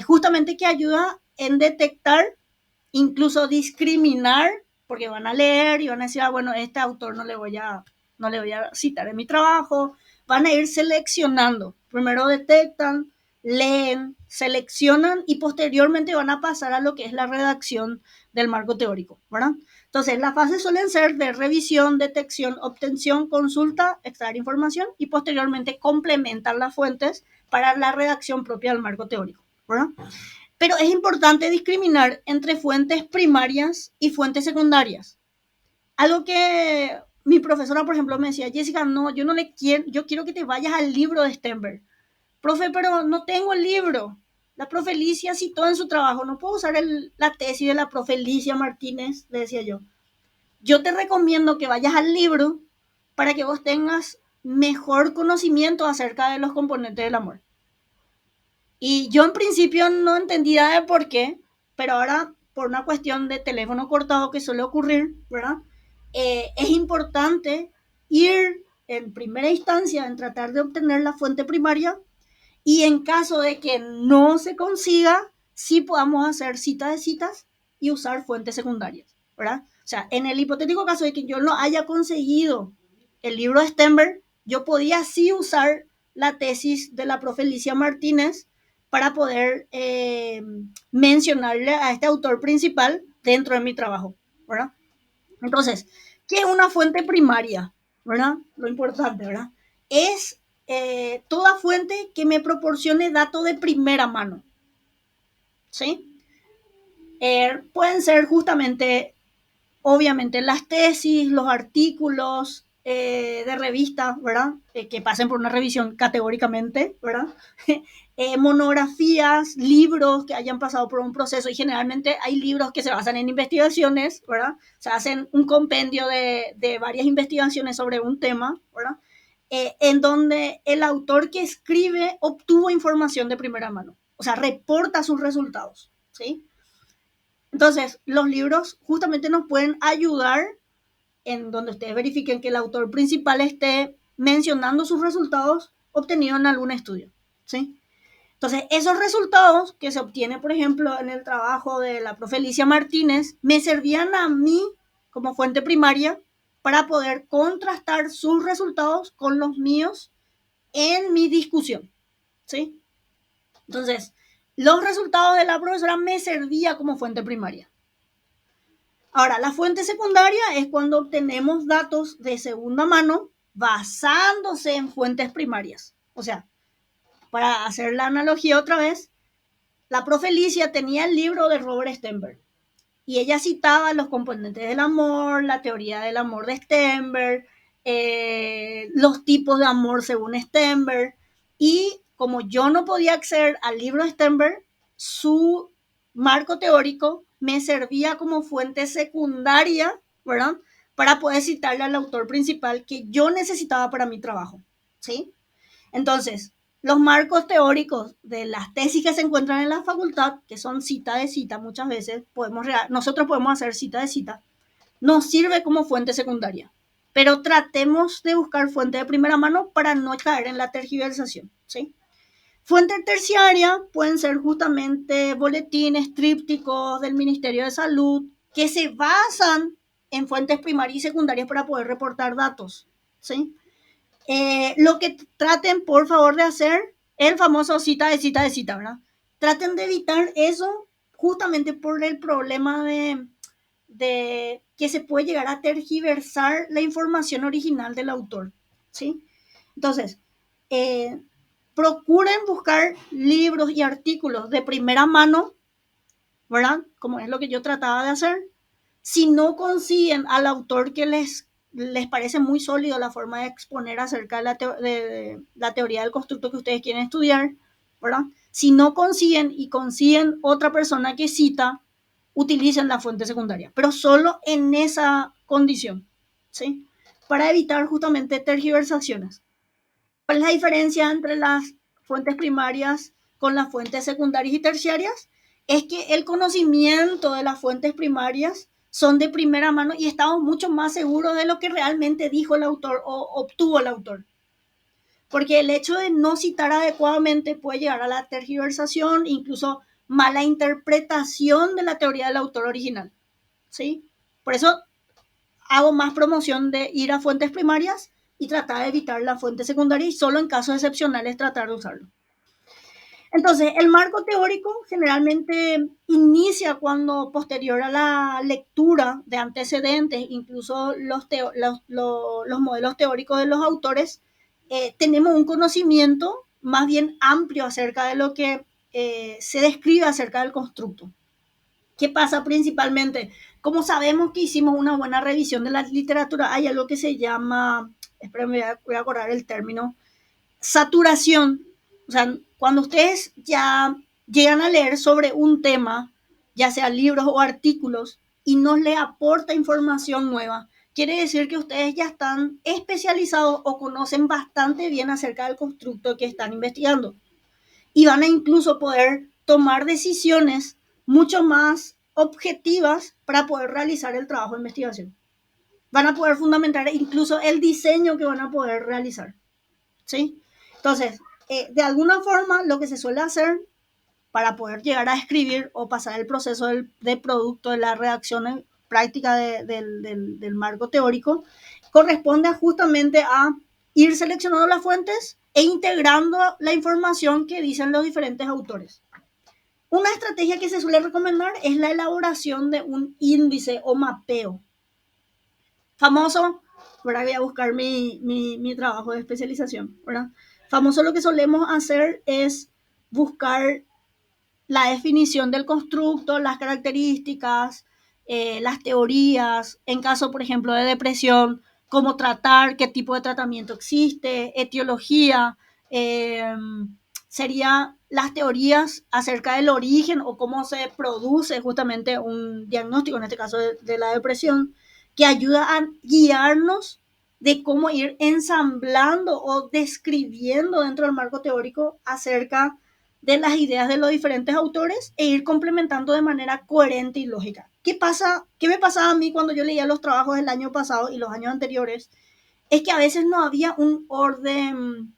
Justamente que ayuda en detectar, incluso discriminar, porque van a leer y van a decir, bueno, este autor no le voy a citar en mi trabajo, van a ir seleccionando. Primero detectan, leen, seleccionan y posteriormente van a pasar a lo que es la redacción del marco teórico, ¿verdad? Entonces, las fases suelen ser de revisión, detección, obtención, consulta, extraer información y posteriormente complementar las fuentes para la redacción propia del marco teórico, ¿verdad? Pero es importante discriminar entre fuentes primarias y fuentes secundarias. Algo que mi profesora, por ejemplo, me decía, Jessica, no, yo no le quiero, yo quiero que te vayas al libro de Stenberg. Profe, pero no tengo el libro. La profe Licia citó en su trabajo, no puedo usar la tesis de la profe Licia Martínez, le decía yo. Yo te recomiendo que vayas al libro para que vos tengas mejor conocimiento acerca de los componentes del amor. Y yo en principio no entendía de por qué, pero ahora por una cuestión de teléfono cortado que suele ocurrir, ¿verdad? Es importante ir en primera instancia en tratar de obtener la fuente primaria y en caso de que no se consiga, sí podamos hacer cita de citas y usar fuentes secundarias, ¿verdad? O sea, en el hipotético caso de que yo no haya conseguido el libro de Stenberg, yo podía sí usar la tesis de la profe Licia Martínez para poder mencionarle a este autor principal dentro de mi trabajo, ¿verdad? Entonces, ¿qué es una fuente primaria? ¿Verdad? Lo importante, ¿verdad? Es toda fuente que me proporcione datos de primera mano, ¿sí? Pueden ser justamente, obviamente, las tesis, los artículos de revista, ¿verdad? Que pasen por una revisión categóricamente, ¿verdad? Monografías, libros que hayan pasado por un proceso y generalmente hay libros que se basan en investigaciones, ¿verdad? Se hacen un compendio de varias investigaciones sobre un tema, ¿verdad? En donde el autor que escribe obtuvo información de primera mano, o sea, reporta sus resultados, ¿sí? Entonces, los libros justamente nos pueden ayudar en donde ustedes verifiquen que el autor principal esté mencionando sus resultados obtenidos en algún estudio, ¿sí? Entonces, esos resultados que se obtienen, por ejemplo, en el trabajo de la profe Alicia Martínez, me servían a mí como fuente primaria para poder contrastar sus resultados con los míos en mi discusión, ¿sí? Entonces, los resultados de la profesora me servían como fuente primaria. Ahora, la fuente secundaria es cuando obtenemos datos de segunda mano basándose en fuentes primarias. O sea, para hacer la analogía otra vez, la profe Licia tenía el libro de Robert Stenberg y ella citaba los componentes del amor, la teoría del amor de Stenberg, los tipos de amor según Stenberg, y como yo no podía acceder al libro de Stenberg, su marco teórico me servía como fuente secundaria, ¿verdad? Para poder citarle al autor principal que yo necesitaba para mi trabajo, ¿sí? Entonces, los marcos teóricos de las tesis que se encuentran en la facultad, que son cita de cita muchas veces, nosotros podemos hacer cita de cita, nos sirve como fuente secundaria. Pero tratemos de buscar fuente de primera mano para no caer en la tergiversación, ¿sí? Fuente terciaria pueden ser justamente boletines, trípticos del Ministerio de Salud, que se basan en fuentes primarias y secundarias para poder reportar datos, ¿sí? Lo que traten, por favor, de hacer, el famoso cita de cita de cita, ¿verdad? Traten de evitar eso justamente por el problema de que se puede llegar a tergiversar la información original del autor, ¿sí? Entonces, eh, procuren buscar libros y artículos de primera mano, ¿verdad? Como es lo que yo trataba de hacer. Si no consiguen al autor que les parece muy sólido la forma de exponer acerca de la teoría del constructo que ustedes quieren estudiar, ¿verdad? Si no consiguen y consiguen otra persona que cita, utilicen la fuente secundaria, pero solo en esa condición, ¿sí? Para evitar justamente tergiversaciones. ¿Cuál es la diferencia entre las fuentes primarias con las fuentes secundarias y terciarias? Es que el conocimiento de las fuentes primarias son de primera mano y estamos mucho más seguros de lo que realmente dijo el autor o obtuvo el autor. Porque el hecho de no citar adecuadamente puede llegar a la tergiversación, incluso mala interpretación de la teoría del autor original, ¿sí? Por eso hago más promoción de ir a fuentes primarias y tratar de evitar la fuente secundaria y solo en casos excepcionales tratar de usarlo. Entonces, el marco teórico generalmente inicia cuando posterior a la lectura de antecedentes, incluso los modelos teóricos de los autores, tenemos un conocimiento más bien amplio acerca de lo que se describe acerca del constructo. ¿Qué pasa principalmente? Como sabemos que hicimos una buena revisión de la literatura, hay algo que se llama, espérenme, voy a acordar el término, saturación. O sea, cuando ustedes ya llegan a leer sobre un tema, ya sea libros o artículos, y nos le aporta información nueva, quiere decir que ustedes ya están especializados o conocen bastante bien acerca del constructo que están investigando. Y van a incluso poder tomar decisiones mucho más objetivas para poder realizar el trabajo de investigación. Van a poder fundamentar incluso el diseño que van a poder realizar. ¿Sí? Entonces, de alguna forma, lo que se suele hacer para poder llegar a escribir o pasar el proceso de producto, de la redacción práctica del marco teórico, corresponde justamente a ir seleccionando las fuentes e integrando la información que dicen los diferentes autores. Una estrategia que se suele recomendar es la elaboración de un índice o mapeo. Famoso, ahora voy a buscar mi trabajo de especialización, ¿verdad? Famoso, lo que solemos hacer es buscar la definición del constructo, las características, las teorías, en caso, por ejemplo, de depresión, cómo tratar, qué tipo de tratamiento existe, etiología, sería las teorías acerca del origen o cómo se produce justamente un diagnóstico, en este caso de la depresión, que ayuda a guiarnos de cómo ir ensamblando o describiendo dentro del marco teórico acerca de las ideas de los diferentes autores e ir complementando de manera coherente y lógica. ¿Qué me pasaba a mí cuando yo leía los trabajos del año pasado y los años anteriores? Es que a veces no había un orden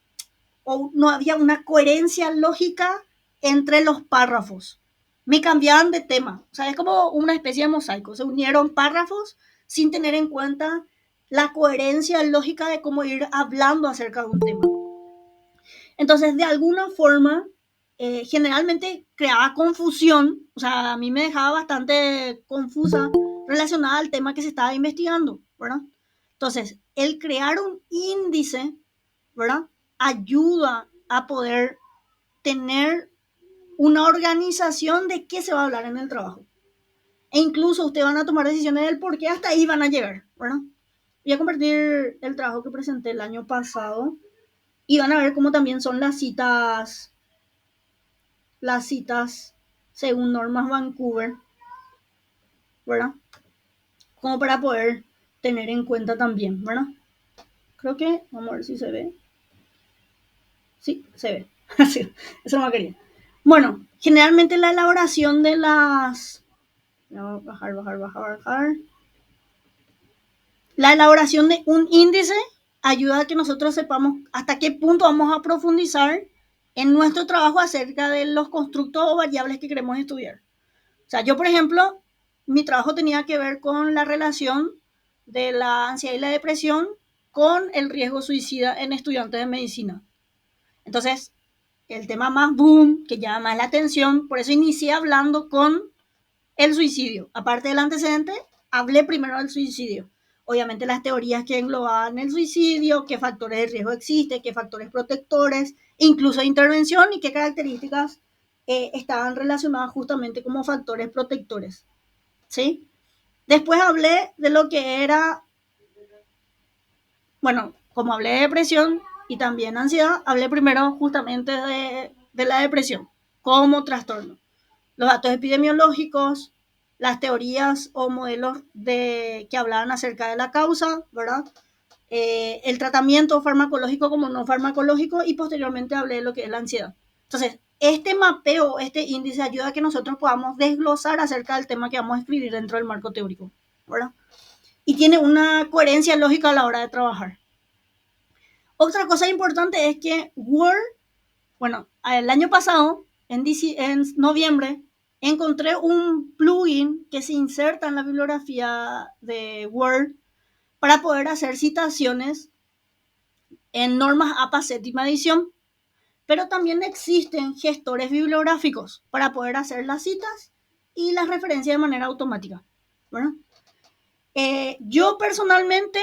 o no había una coherencia lógica entre los párrafos. Me cambiaban de tema. O sea, es como una especie de mosaico. Se unieron párrafos sin tener en cuenta la coherencia lógica de cómo ir hablando acerca de un tema. Entonces, de alguna forma, generalmente creaba confusión, o sea, a mí me dejaba bastante confusa relacionada al tema que se estaba investigando, ¿verdad? Entonces, el crear un índice, ¿verdad? Ayuda a poder tener una organización de qué se va a hablar en el trabajo. E incluso ustedes van a tomar decisiones del por qué hasta ahí van a llegar, ¿verdad? Voy a compartir el trabajo que presenté el año pasado y van a ver cómo también son las citas según normas Vancouver, ¿verdad? Como para poder tener en cuenta también, ¿verdad? Creo que, vamos a ver si se ve. Sí, se ve. Así, eso no me quería. Bueno, generalmente la elaboración de las... bajar. La elaboración de un índice ayuda a que nosotros sepamos hasta qué punto vamos a profundizar en nuestro trabajo acerca de los constructos o variables que queremos estudiar. O sea, yo, por ejemplo, mi trabajo tenía que ver con la relación de la ansiedad y la depresión con el riesgo suicida en estudiantes de medicina. Entonces, el tema más boom, que llama más la atención, por eso inicié hablando con el suicidio. Aparte del antecedente, hablé primero del suicidio. Obviamente las teorías que englobaban el suicidio, qué factores de riesgo existen, qué factores protectores, incluso de intervención y qué características estaban relacionadas justamente como factores protectores. ¿Sí? Después hablé de lo que era, bueno, como hablé de depresión y también ansiedad, hablé primero justamente de la depresión como trastorno. Los datos epidemiológicos, las teorías o modelos que hablaban acerca de la causa, ¿verdad? El tratamiento farmacológico como no farmacológico y posteriormente hablé de lo que es la ansiedad. Entonces, este mapeo, este índice ayuda a que nosotros podamos desglosar acerca del tema que vamos a escribir dentro del marco teórico, ¿verdad? Y tiene una coherencia lógica a la hora de trabajar. Otra cosa importante es que Word, bueno, el año pasado, en noviembre, encontré un plugin que se inserta en la bibliografía de Word para poder hacer citaciones en normas APA séptima edición, pero también existen gestores bibliográficos para poder hacer las citas y las referencias de manera automática, ¿verdad? Yo personalmente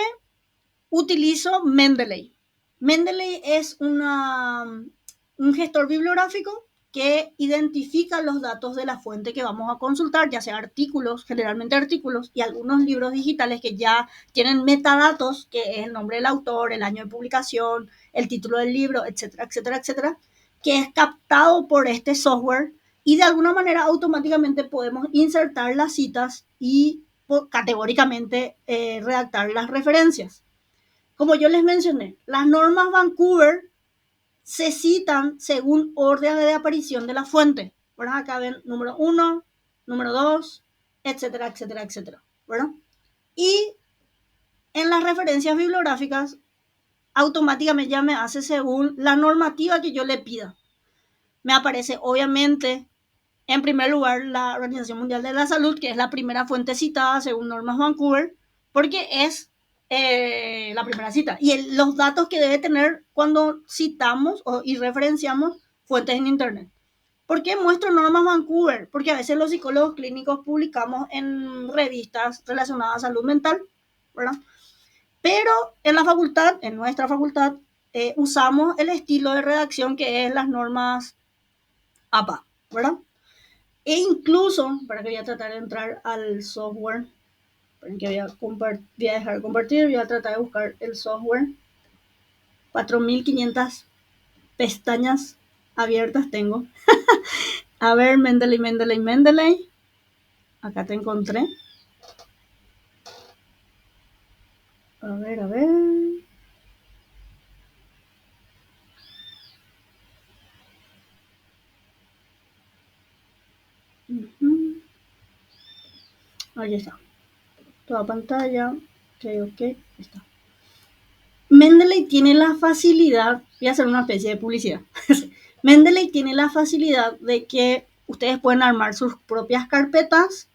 utilizo Mendeley. Mendeley es un gestor bibliográfico que identifica los datos de la fuente que vamos a consultar, ya sea artículos, generalmente artículos, y algunos libros digitales que ya tienen metadatos, que es el nombre del autor, el año de publicación, el título del libro, etcétera, etcétera, etcétera, que es captado por este software y de alguna manera automáticamente podemos insertar las citas y categóricamente redactar las referencias. Como yo les mencioné, las normas Vancouver se citan según orden de aparición de la fuente. ¿Verdad? Acá ven número 1, número 2, etcétera, etcétera, etcétera. ¿Verdad? Y en las referencias bibliográficas, automáticamente ya me hace según la normativa que yo le pida. Me aparece, obviamente, en primer lugar, la Organización Mundial de la Salud, que es la primera fuente citada según normas Vancouver, porque es la primera cita. Y los datos que debe tener cuando citamos y referenciamos fuentes en Internet. ¿Por qué muestro normas Vancouver? Porque a veces los psicólogos clínicos publicamos en revistas relacionadas a salud mental, ¿verdad? Pero en la facultad, en nuestra facultad, usamos el estilo de redacción que es las normas APA, ¿verdad? E incluso, para que voy a tratar de entrar al software, para que voy a dejar de compartir, voy a tratar de buscar el software. 4500 pestañas abiertas tengo. A ver, Mendeley, Mendeley, Mendeley. Acá te encontré. A ver, a ver. Uh-huh. Ahí está. Toda pantalla. Ok, ok. Ahí está. Mendeley tiene la facilidad, voy a hacer una especie de publicidad. Mendeley tiene la facilidad de que ustedes pueden armar sus propias carpetas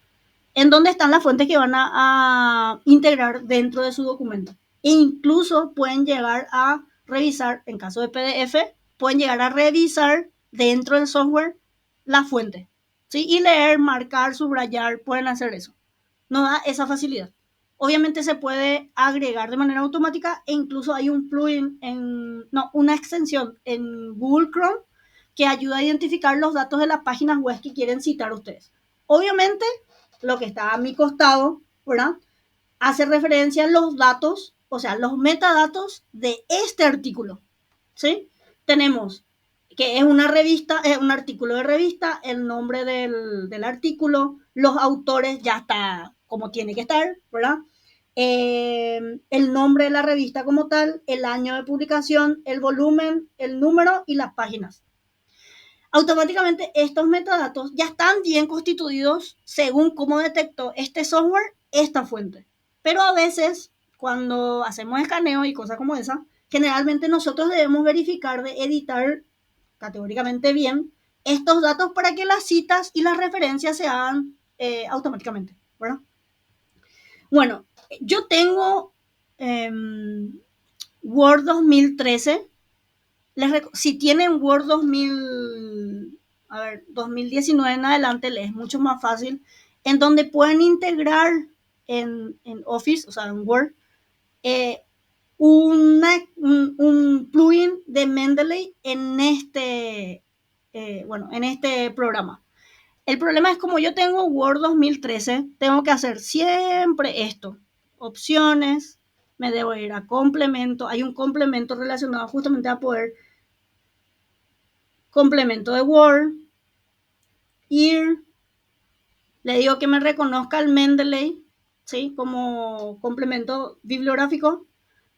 en donde están las fuentes que van a integrar dentro de su documento. E incluso pueden llegar a revisar, en caso de PDF, pueden llegar a revisar dentro del software la fuente. ¿Sí? Y leer, marcar, subrayar, pueden hacer eso. Nos da esa facilidad. Obviamente se puede agregar de manera automática e incluso hay un plugin, una extensión en Google Chrome que ayuda a identificar los datos de las páginas web que quieren citar ustedes. Obviamente, lo que está a mi costado, ¿verdad? Hace referencia a los datos, o sea, los metadatos de este artículo, ¿sí? Tenemos que es una revista, es un artículo de revista, el nombre del artículo, los autores ya está como tiene que estar, ¿verdad? El nombre de la revista como tal, el año de publicación, el volumen, el número y las páginas. Automáticamente estos metadatos ya están bien constituidos según cómo detectó este software esta fuente. Pero a veces, cuando hacemos escaneo y cosas como esa, generalmente nosotros debemos verificar de editar categóricamente bien estos datos para que las citas y las referencias se hagan automáticamente, ¿verdad? Bueno, yo tengo Word 2013. Si tienen Word 2019 en adelante, les es mucho más fácil, en donde pueden integrar en Office, o sea, en Word, un plugin de Mendeley en este programa. El problema es como yo tengo Word 2013, tengo que hacer siempre esto. Opciones, me debo ir a complemento. Hay un complemento relacionado justamente a poder complemento de Word, ir, le digo que me reconozca el Mendeley, ¿sí? Como complemento bibliográfico,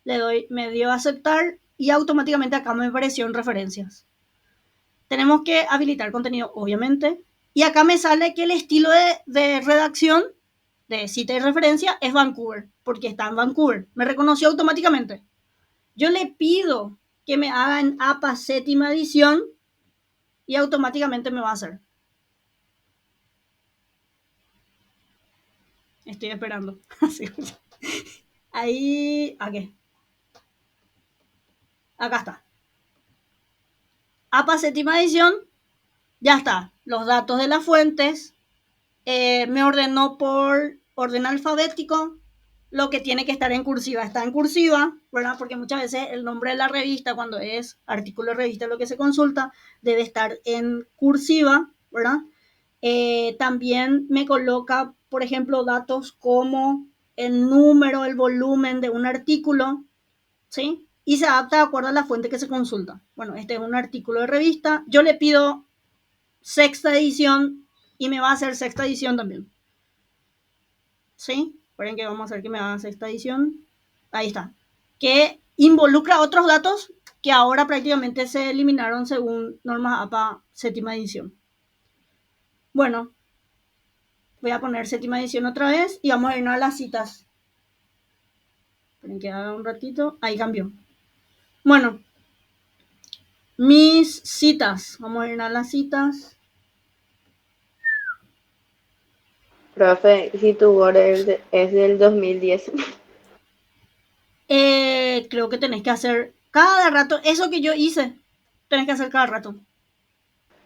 me dio a aceptar y automáticamente acá me apareció en referencias. Tenemos que habilitar contenido, obviamente, y acá me sale que el estilo de redacción de cita y referencia es Vancouver, porque está en Vancouver. Me reconoció automáticamente. Yo le pido que me hagan APA séptima edición y automáticamente me va a hacer. Estoy esperando. Ahí, aquí. Acá está. APA séptima edición, ya está. Los datos de las fuentes. Me ordenó por orden alfabético. Lo que tiene que estar en cursiva está en cursiva, ¿verdad? Porque muchas veces el nombre de la revista, cuando es artículo de revista lo que se consulta, debe estar en cursiva, ¿verdad? También me coloca, por ejemplo, datos como el número, el volumen de un artículo, ¿sí? Y se adapta de acuerdo a la fuente que se consulta. Bueno, este es un artículo de revista. Yo le pido sexta edición y me va a hacer sexta edición también. ¿Sí? Esperen que vamos a hacer que me haga sexta edición. Ahí está. Que involucra otros datos que ahora prácticamente se eliminaron según normas APA séptima edición. Bueno, voy a poner séptima edición otra vez y vamos a irnos a las citas. Esperen que haga un ratito. Ahí cambió. Bueno, mis citas. Vamos a ir a las citas. Profe, si tu Word es del 2010. Creo que tenés que hacer cada rato, eso que yo hice, tenés que hacer cada rato.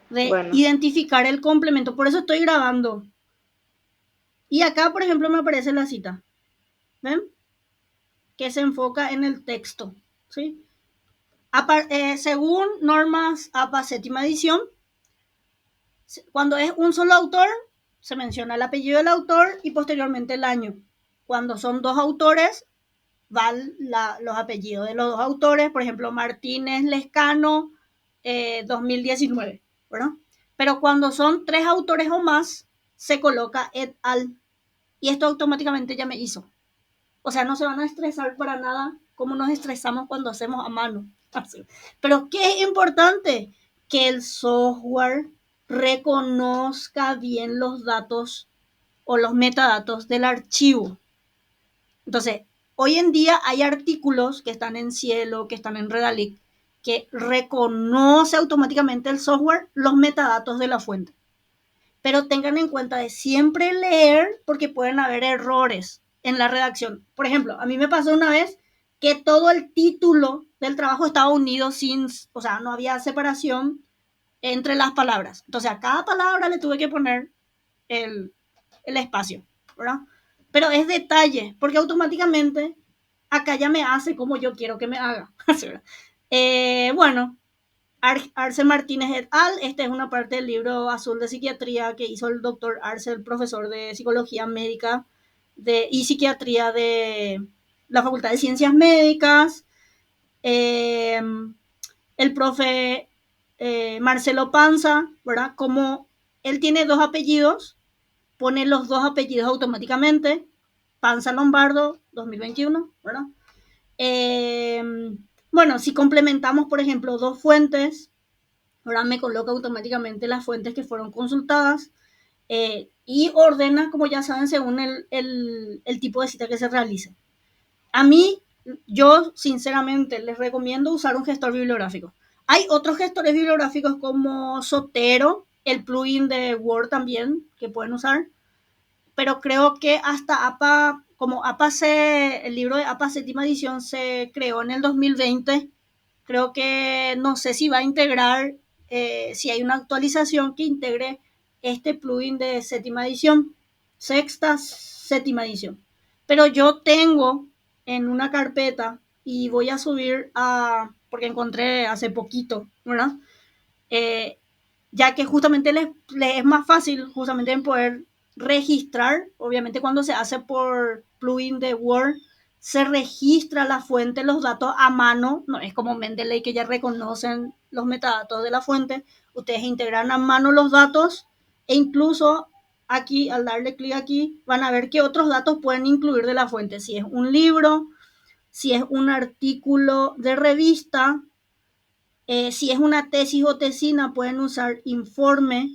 De Bueno, identificar el complemento. Por eso estoy grabando. Y acá, por ejemplo, me aparece la cita. ¿Ven? Que se enfoca en el texto. ¿Sí? Según normas APA séptima edición, cuando es un solo autor, se menciona el apellido del autor y posteriormente el año. Cuando son dos autores, van los apellidos de los dos autores, por ejemplo, Martínez Lescano, 2019, ¿verdad? Pero cuando son tres autores o más, se coloca et al. Y esto automáticamente ya me hizo. O sea, no se van a estresar para nada como nos estresamos cuando hacemos a mano. Pero ¿qué es importante? Que el software reconozca bien los datos o los metadatos del archivo. Entonces, hoy en día hay artículos que están en Cielo, que están en Redalic, que reconoce automáticamente el software los metadatos de la fuente. Pero tengan en cuenta de siempre leer porque pueden haber errores en la redacción. Por ejemplo, a mí me pasó una vez que todo el título del trabajo estaba unido sin, o sea, no había separación entre las palabras. Entonces, a cada palabra le tuve que poner el, el espacio, ¿verdad? Pero es detalle, porque automáticamente acá ya me hace como yo quiero que me haga. Bueno, Arce Martínez et al. Esta es una parte del libro azul de psiquiatría que hizo el doctor Arce, el profesor de psicología médica y psiquiatría de la Facultad de Ciencias Médicas. Eh, el profe Marcelo Panza, ¿verdad? Como él tiene dos apellidos, pone los dos apellidos automáticamente. Panza Lombardo, 2021, ¿verdad? Eh, bueno, si complementamos, por ejemplo, dos fuentes, ahora me coloca automáticamente las fuentes que fueron consultadas y ordena, como ya saben, según el tipo de cita que se realice. A mí, yo sinceramente les recomiendo usar un gestor bibliográfico. Hay otros gestores bibliográficos como Zotero, el plugin de Word también que pueden usar, pero creo que hasta APA, como APA el libro de APA séptima edición se creó en el 2020, creo que no sé si va a integrar, si hay una actualización que integre este plugin de séptima edición, sexta, séptima edición. Pero yo tengo en una carpeta y voy a subir porque encontré hace poquito, ¿verdad? Eh, ya que justamente les es más fácil justamente en poder registrar, obviamente cuando se hace por plugin de Word, se registra la fuente, los datos a mano, no es como Mendeley que ya reconocen los metadatos de la fuente, ustedes integran a mano los datos e incluso aquí, al darle clic aquí, van a ver qué otros datos pueden incluir de la fuente, si es un libro, si es un artículo de revista, si es una tesis o tesina, pueden usar informe,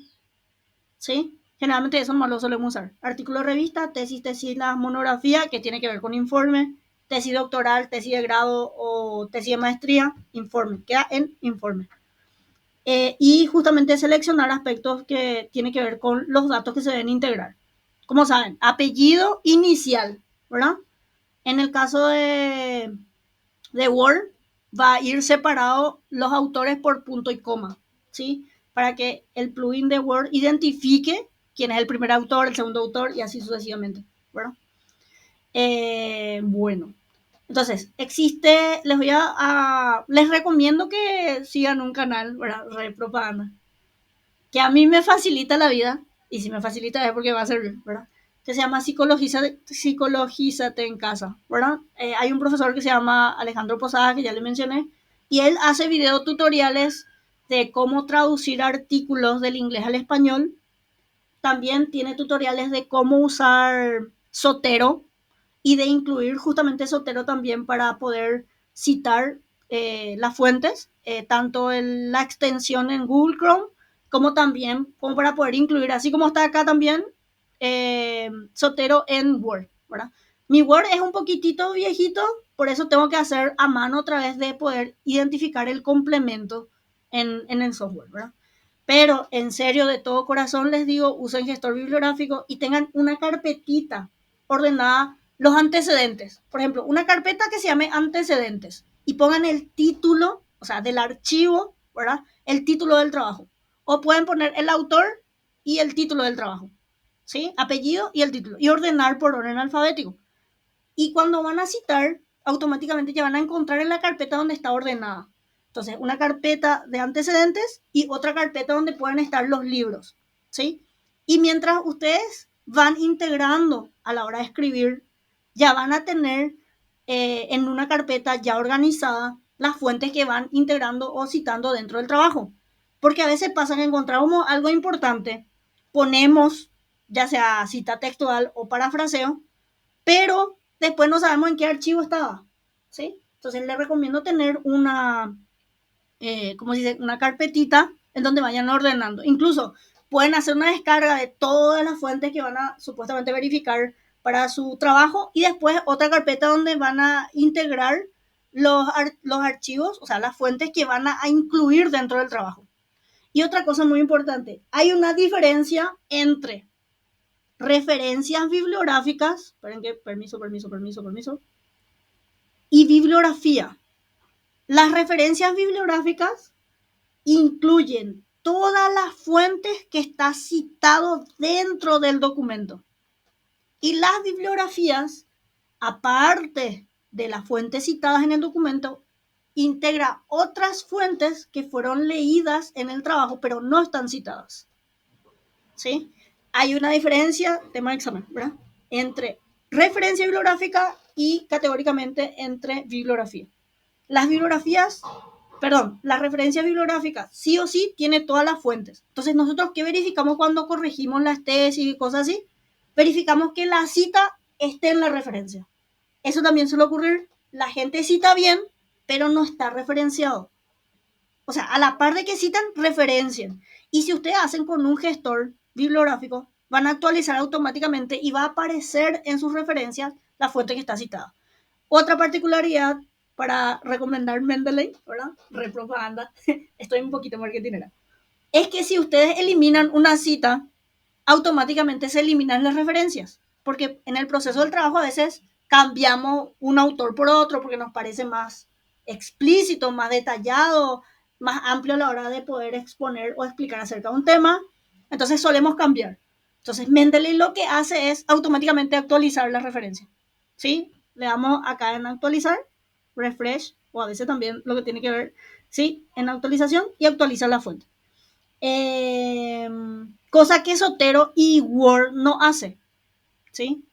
¿sí? Generalmente eso no lo solemos usar. Artículo de revista, tesis, tesina, monografía, que tiene que ver con informe, tesis doctoral, tesis de grado o tesis de maestría, informe, queda en informe. Y justamente seleccionar aspectos que tienen que ver con los datos que se deben integrar. Como saben, apellido inicial, ¿verdad? En el caso de Word, va a ir separado los autores por punto y coma, ¿sí? Para que el plugin de Word identifique quién es el primer autor, el segundo autor y así sucesivamente, ¿verdad? Bueno, entonces, les recomiendo que sigan un canal, ¿verdad? Red Propaganda, que a mí me facilita la vida, y si me facilita es porque va a servir, ¿verdad? Que se llama Psicologízate en casa, ¿verdad? Hay un profesor que se llama Alejandro Posada, que ya le mencioné, y él hace videotutoriales de cómo traducir artículos del inglés al español. También tiene tutoriales de cómo usar Zotero y de incluir justamente Zotero también para poder citar las fuentes, tanto en la extensión en Google Chrome como también como para poder incluir, así como está acá también, Zotero en Word, ¿verdad? Mi Word es un poquitito viejito, por eso tengo que hacer a mano otra vez de poder identificar el complemento en el software, ¿verdad? Pero en serio, de todo corazón les digo, usen gestor bibliográfico y tengan una carpetita ordenada los antecedentes. Por ejemplo, una carpeta que se llame antecedentes y pongan el título, o sea, del archivo, ¿verdad? El título del trabajo. O pueden poner el autor y el título del trabajo, ¿sí? Apellido y el título. Y ordenar por orden alfabético. Y cuando van a citar, automáticamente ya van a encontrar en la carpeta donde está ordenada. Entonces, una carpeta de antecedentes y otra carpeta donde pueden estar los libros, ¿sí? Y mientras ustedes van integrando a la hora de escribir, ya van a tener en una carpeta ya organizada las fuentes que van integrando o citando dentro del trabajo. Porque a veces pasa que encontramos algo importante, ponemos ya sea cita textual o parafraseo, pero después no sabemos en qué archivo estaba, ¿sí? Entonces les recomiendo tener una, ¿cómo se dice? Una carpetita en donde vayan ordenando. Incluso pueden hacer una descarga de todas las fuentes que van a supuestamente verificar para su trabajo y después otra carpeta donde van a integrar los archivos, o sea, las fuentes que van a incluir dentro del trabajo. Y otra cosa muy importante, hay una diferencia entre referencias bibliográficas, esperen que, permiso, y bibliografía. Las referencias bibliográficas incluyen todas las fuentes que está citado dentro del documento. Y las bibliografías, aparte de las fuentes citadas en el documento, integra otras fuentes que fueron leídas en el trabajo, pero no están citadas. ¿Sí? Hay una diferencia, tema de examen, ¿verdad? Entre referencia bibliográfica y categóricamente entre bibliografía. Las bibliografías, perdón, las referencias bibliográficas sí o sí tiene todas las fuentes. Entonces, nosotros, ¿qué verificamos cuando corregimos las tesis y cosas así? Verificamos que la cita esté en la referencia. Eso también suele ocurrir. La gente cita bien, pero no está referenciado. O sea, a la par de que citan, referencian. Y si ustedes hacen con un gestor bibliográfico, van a actualizar automáticamente y va a aparecer en sus referencias la fuente que está citada. Otra particularidad para recomendar Mendeley, ¿verdad? Repropaganda, estoy un poquito marketingera, es que si ustedes eliminan una cita, automáticamente se eliminan las referencias, porque en el proceso del trabajo a veces cambiamos un autor por otro porque nos parece más explícito, más detallado, más amplio a la hora de poder exponer o explicar acerca de un tema, entonces solemos cambiar. Entonces Mendeley lo que hace es automáticamente actualizar la referencia, ¿sí? Le damos acá en actualizar, refresh, o a veces también lo que tiene que ver, ¿sí? En actualización y actualiza la fuente. Cosa que Sotero y Word no hace, ¿sí?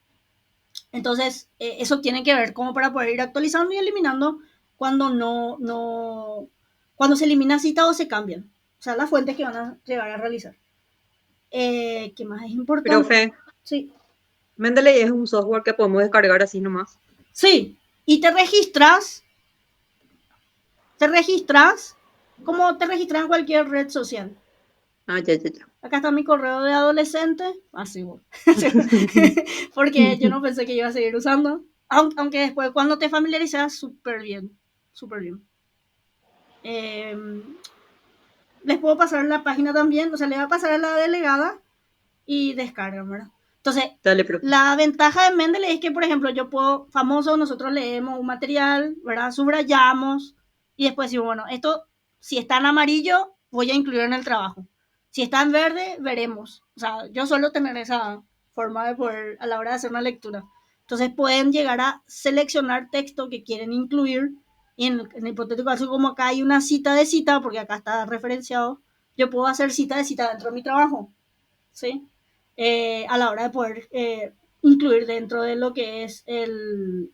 Entonces, eso tiene que ver como para poder ir actualizando y eliminando cuando cuando se elimina cita o se cambian. O sea, las fuentes que van a llegar a realizar. ¿Qué más es importante? Profe, Sí. Mendeley es un software que podemos descargar así nomás. Sí. Y te registras como te registras en cualquier red social. Ah, ya, ya, ya. Acá está mi correo de adolescente. Así, bueno. Porque yo no pensé que iba a seguir usando. Aunque después, cuando te familiarizas, súper bien. Súper bien. Eh, Les puedo pasar la página también. O sea, le va a pasar a la delegada y descargan, ¿verdad? Entonces, Dale, profe. la ventaja de Mendeley es que, por ejemplo, yo puedo, famoso, nosotros leemos un material, ¿verdad? Subrayamos y después decimos, bueno, esto, si está en amarillo, voy a incluir en el trabajo. Si está en verde, veremos. O sea, yo suelo tener esa forma de poder, a la hora de hacer una lectura. Entonces, pueden llegar a seleccionar texto que quieren incluir y en el hipotético caso, como acá hay una cita de cita, porque acá está referenciado, yo puedo hacer cita de cita dentro de mi trabajo, ¿sí? A la hora de poder incluir dentro de lo que es el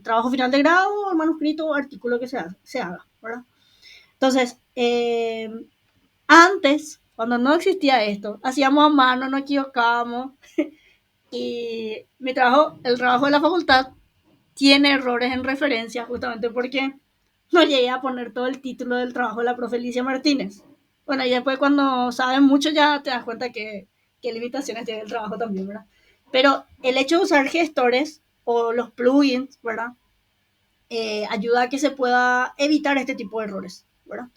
trabajo final de grado, el manuscrito o artículo que se haga, ¿verdad? Entonces, Eh, Antes, cuando no existía esto, hacíamos a mano, nos equivocábamos y el trabajo de la facultad tiene errores en referencia justamente porque no llegué a poner todo el título del trabajo de la profe Alicia Martínez. Bueno, y después cuando sabes mucho ya te das cuenta que limitaciones tiene el trabajo también, ¿verdad? Pero el hecho de usar gestores o los plugins, ¿verdad? Ayuda a que se pueda evitar este tipo de errores, ¿verdad?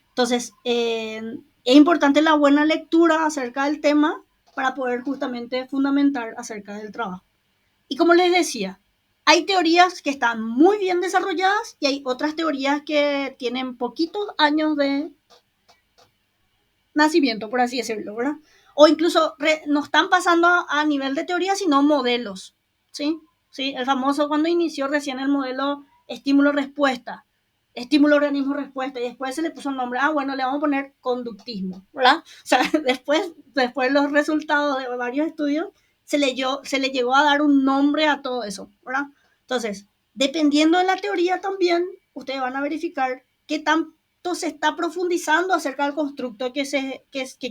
Entonces, es importante la buena lectura acerca del tema para poder justamente fundamentar acerca del trabajo. Y como les decía, hay teorías que están muy bien desarrolladas y hay otras teorías que tienen poquitos años de nacimiento, por así decirlo, ¿verdad? O incluso no están pasando a nivel de teoría, sino modelos, ¿sí? ¿Sí? El famoso cuando inició recién el modelo estímulo-respuesta, estímulo-organismo-respuesta, y después se le puso un nombre, bueno, le vamos a poner conductismo, ¿verdad? O sea, después los resultados de varios estudios, se le llegó a dar un nombre a todo eso, ¿verdad? Entonces, dependiendo de la teoría también, ustedes van a verificar qué tan se está profundizando acerca del constructo que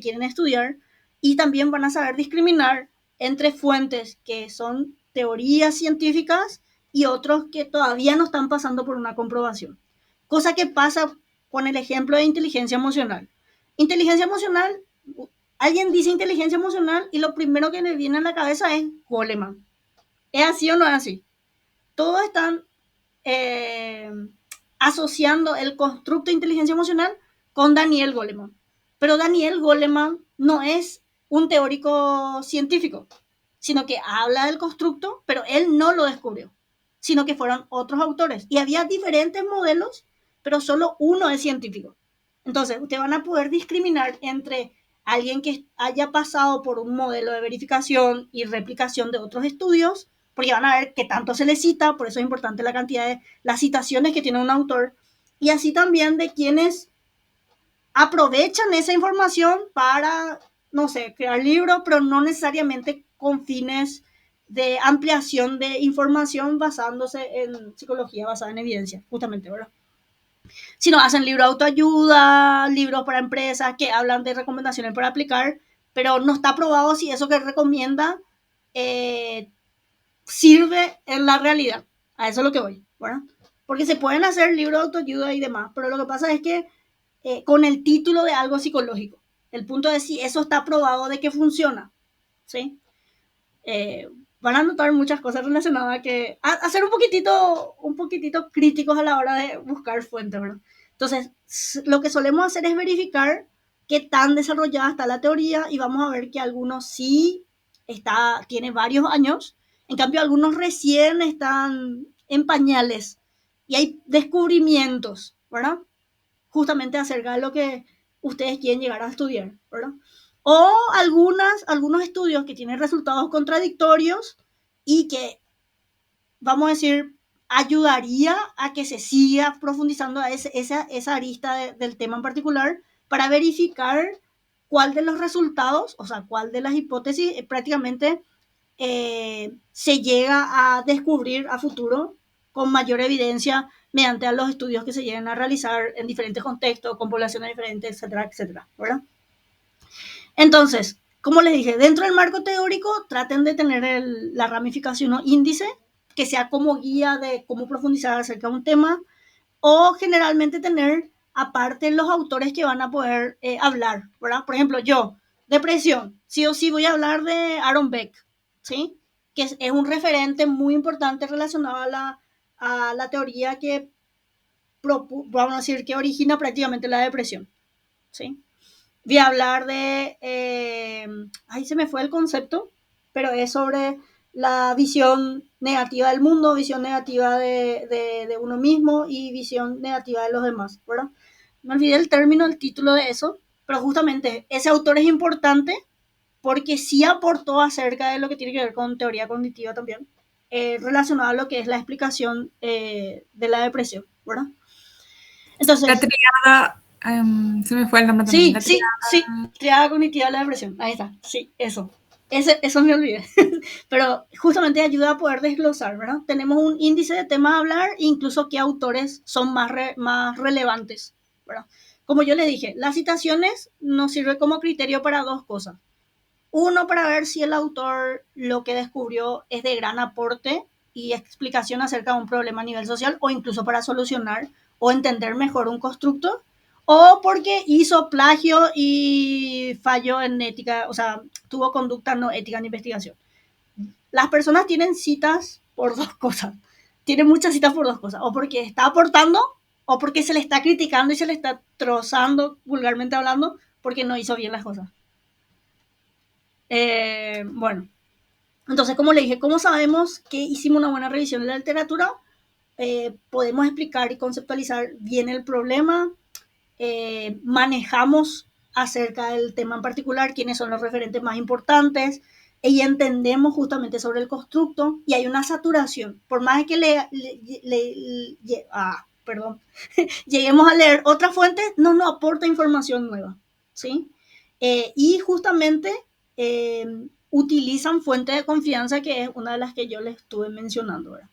quieren estudiar y también van a saber discriminar entre fuentes que son teorías científicas y otros que todavía no están pasando por una comprobación. Cosa que pasa con el ejemplo de inteligencia emocional. Inteligencia emocional, alguien dice inteligencia emocional y lo primero que le viene a la cabeza es Goleman. ¿Es así o no es así? Todos están eh, asociando el constructo de inteligencia emocional con Daniel Goleman. Pero Daniel Goleman no es un teórico científico, sino que habla del constructo, pero él no lo descubrió, sino que fueron otros autores. Y había diferentes modelos, pero solo uno es científico. Entonces, ustedes van a poder discriminar entre alguien que haya pasado por un modelo de verificación y replicación de otros estudios, porque van a ver qué tanto se le cita, por eso es importante la cantidad de las citaciones que tiene un autor, y así también de quienes aprovechan esa información para, no sé, crear libros, pero no necesariamente con fines de ampliación de información basándose en psicología basada en evidencia, justamente, ¿verdad? Sino hacen libros de autoayuda, libros para empresas que hablan de recomendaciones para aplicar, pero no está probado si eso que recomienda eh, sirve en la realidad. A eso es lo que voy, ¿verdad? Porque se pueden hacer libros de autoayuda y demás, pero lo que pasa es que con el título de algo psicológico. El punto es si eso está probado de que funciona, ¿sí? Van a notar muchas cosas relacionadas a ser un poquitito críticos a la hora de buscar fuentes, ¿verdad? Entonces, lo que solemos hacer es verificar qué tan desarrollada está la teoría y vamos a ver que algunos sí tiene varios años, en cambio algunos recién están en pañales y hay descubrimientos, ¿verdad? Justamente acerca de lo que ustedes quieren llegar a estudiar, ¿verdad? O algunos estudios que tienen resultados contradictorios y que, vamos a decir, ayudaría a que se siga profundizando a esa arista del tema en particular para verificar cuál de los resultados, o sea, cuál de las hipótesis prácticamente se llega a descubrir a futuro con mayor evidencia mediante a los estudios que se lleguen a realizar en diferentes contextos, con poblaciones diferentes, etcétera, etcétera, ¿verdad? Entonces, como les dije, dentro del marco teórico traten de tener la ramificación o índice que sea como guía de cómo profundizar acerca de un tema o generalmente tener aparte los autores que van a poder hablar, ¿verdad? Por ejemplo, yo, depresión, sí o sí voy a hablar de Aaron Beck, ¿sí? Que es un referente muy importante relacionado a la teoría que, vamos a decir, que origina prácticamente la depresión, ¿sí? Voy a hablar ahí se me fue el concepto, pero es sobre la visión negativa del mundo, visión negativa de uno mismo y visión negativa de los demás, ¿verdad? Me olvidé el término, el título de eso, pero justamente ese autor es importante porque sí aportó acerca de lo que tiene que ver con teoría cognitiva también, relacionado a lo que es la explicación de la depresión, ¿verdad? La Entonces, triada, se me fue el nombre también. sí, La sí, sí, triada. triada cognitiva de la depresión. Ahí está, sí, eso. Eso me olvidé. Pero justamente ayuda a poder desglosar, ¿verdad? Tenemos un índice de temas a hablar, incluso qué autores son más relevantes, ¿verdad? como yo les dije, las citaciones nos sirven como criterio para dos cosas. Uno, para ver si el autor lo que descubrió es de gran aporte y explicación acerca de un problema a nivel social, o incluso para solucionar o entender mejor un constructo, o porque hizo plagio y falló en ética, o sea, tuvo conducta no ética en investigación. Las personas tienen citas por dos cosas. Tienen muchas citas por dos cosas. O porque está aportando, o porque se le está criticando y se le está trozando, vulgarmente hablando, porque no hizo bien las cosas. Bueno, entonces, como le dije, ¿cómo sabemos que hicimos una buena revisión de la literatura? Podemos explicar y conceptualizar bien el problema, manejamos acerca del tema en particular, quiénes son los referentes más importantes, y entendemos justamente sobre el constructo, y hay una saturación. Por más que lleguemos a leer otra fuente, no nos aporta información nueva, ¿sí? Y justamente utilizan fuentes de confianza, que es una de las que yo les estuve mencionando, ¿verdad?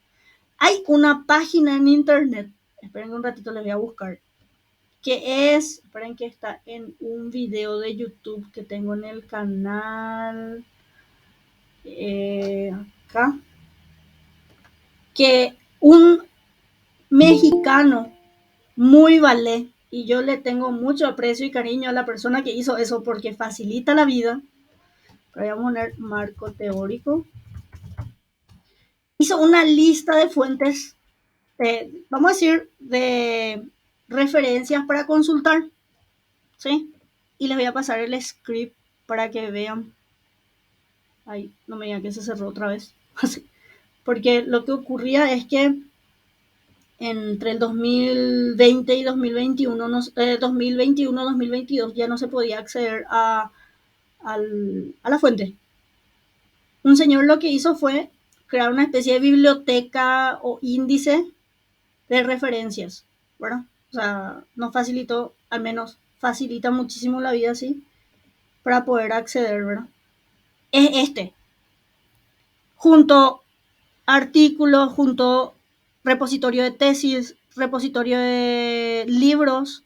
Hay una página en internet, esperen un ratito, les voy a buscar, que es, esperen, que está en un video de YouTube que tengo en el canal, acá, que un mexicano muy vale, y yo le tengo mucho aprecio y cariño a la persona que hizo eso porque facilita la vida. Pero voy a poner marco teórico. Hizo una lista de fuentes, vamos a decir, de referencias para consultar, ¿sí? Y les voy a pasar el script para que vean. Ay, no me digan que se cerró otra vez. Porque lo que ocurría es que entre el 2020 y 2021, 2021-2022 ya no se podía acceder a la fuente. Un señor lo que hizo fue crear una especie de biblioteca o índice de referencias, ¿verdad? O sea, nos facilitó, al menos facilita muchísimo la vida, ¿sí? Para poder acceder, ¿verdad? Es este. Junto artículos, junto repositorio de tesis, repositorio de libros,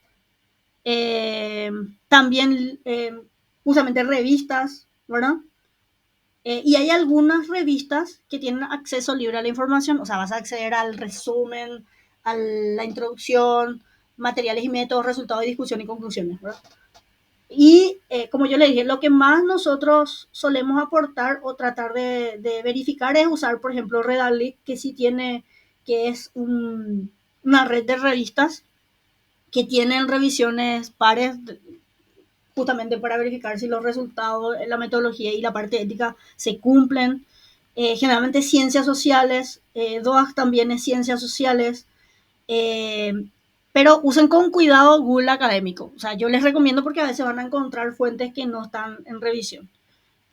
también justamente revistas, ¿verdad? Y hay algunas revistas que tienen acceso libre a la información, o sea, vas a acceder al resumen, a la introducción, materiales y métodos, resultados de discusión y conclusiones, ¿verdad? Y como yo le dije, lo que más nosotros solemos aportar o tratar de verificar es usar, por ejemplo, Redalytics, que sí tiene, que es una red de revistas que tienen revisiones pares, justamente para verificar si los resultados, la metodología y la parte ética se cumplen. Generalmente ciencias sociales, DOAG también es ciencias sociales, pero usen con cuidado Google Académico. O sea, yo les recomiendo porque a veces van a encontrar fuentes que no están en revisión.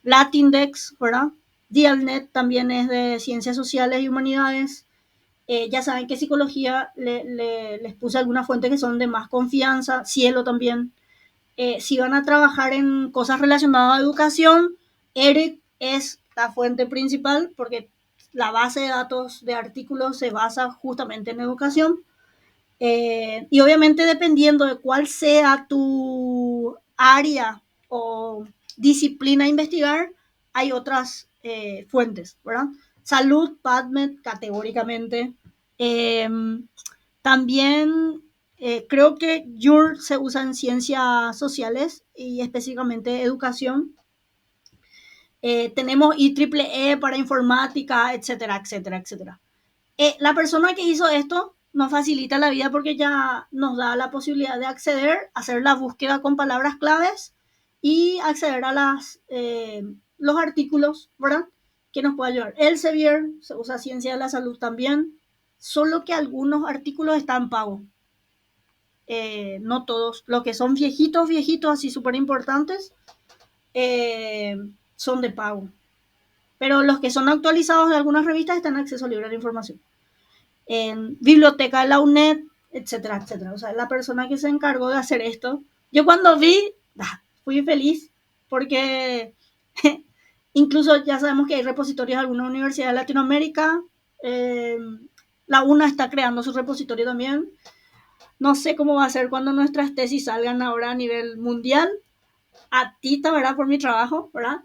Latindex, ¿verdad? Dialnet también es de ciencias sociales y humanidades. Ya saben que psicología les puse algunas fuentes que son de más confianza. Cielo también. Si van a trabajar en cosas relacionadas a educación, ERIC es la fuente principal porque la base de datos de artículos se basa justamente en educación. Y obviamente dependiendo de cuál sea tu área o disciplina a investigar, hay otras fuentes, ¿verdad? Salud, PubMed, categóricamente. Eh, También creo que JUR se usa en ciencias sociales y específicamente educación. Tenemos IEEE para informática, etcétera, etcétera, etcétera. La persona que hizo esto nos facilita la vida porque ya nos da la posibilidad de acceder, hacer la búsqueda con palabras claves y acceder a los artículos, ¿verdad? Que nos puede ayudar. Elsevier, se usa ciencia de la salud también, solo que algunos artículos están pagos. No todos. Los que son viejitos, así súper importantes, son de pago. Pero los que son actualizados de algunas revistas están en acceso libre a la información. En biblioteca de la UNED, etcétera, etcétera. O sea, la persona que se encargó de hacer esto, yo cuando vi, fui feliz porque incluso ya sabemos que hay repositorios de alguna universidad de Latinoamérica. La UNA está creando su repositorio también. No sé cómo va a ser cuando nuestras tesis salgan ahora a nivel mundial. A ti, ¿verdad? Por mi trabajo, ¿verdad?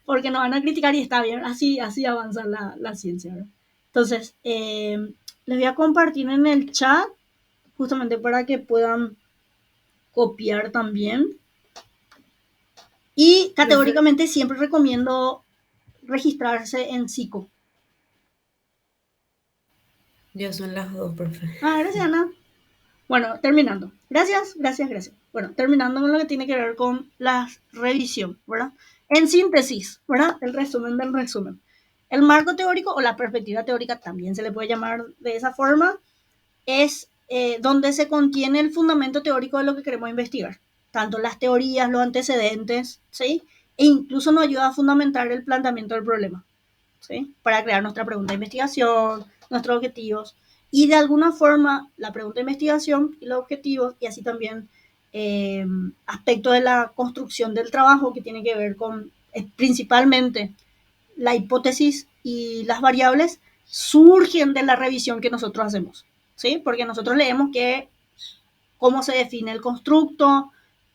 Porque nos van a criticar y está bien, así avanza la ciencia, ¿verdad? Entonces, les voy a compartir en el chat justamente para que puedan copiar también. Y categóricamente siempre recomiendo registrarse en Psico. Ya son las 2, profe. Gracias, Ana. Bueno, terminando. Gracias. Bueno, terminando con lo que tiene que ver con la revisión, ¿verdad? En síntesis, ¿verdad? El resumen del resumen. El marco teórico o la perspectiva teórica, también se le puede llamar de esa forma, es donde se contiene el fundamento teórico de lo que queremos investigar. Tanto las teorías, los antecedentes, ¿sí? E incluso nos ayuda a fundamentar el planteamiento del problema, ¿sí? Para crear nuestra pregunta de investigación, nuestros objetivos. Y de alguna forma, la pregunta de investigación y los objetivos, y así también aspectos de la construcción del trabajo que tiene que ver con principalmente la hipótesis y las variables, surgen de la revisión que nosotros hacemos, ¿sí? Porque nosotros leemos que cómo se define el constructo,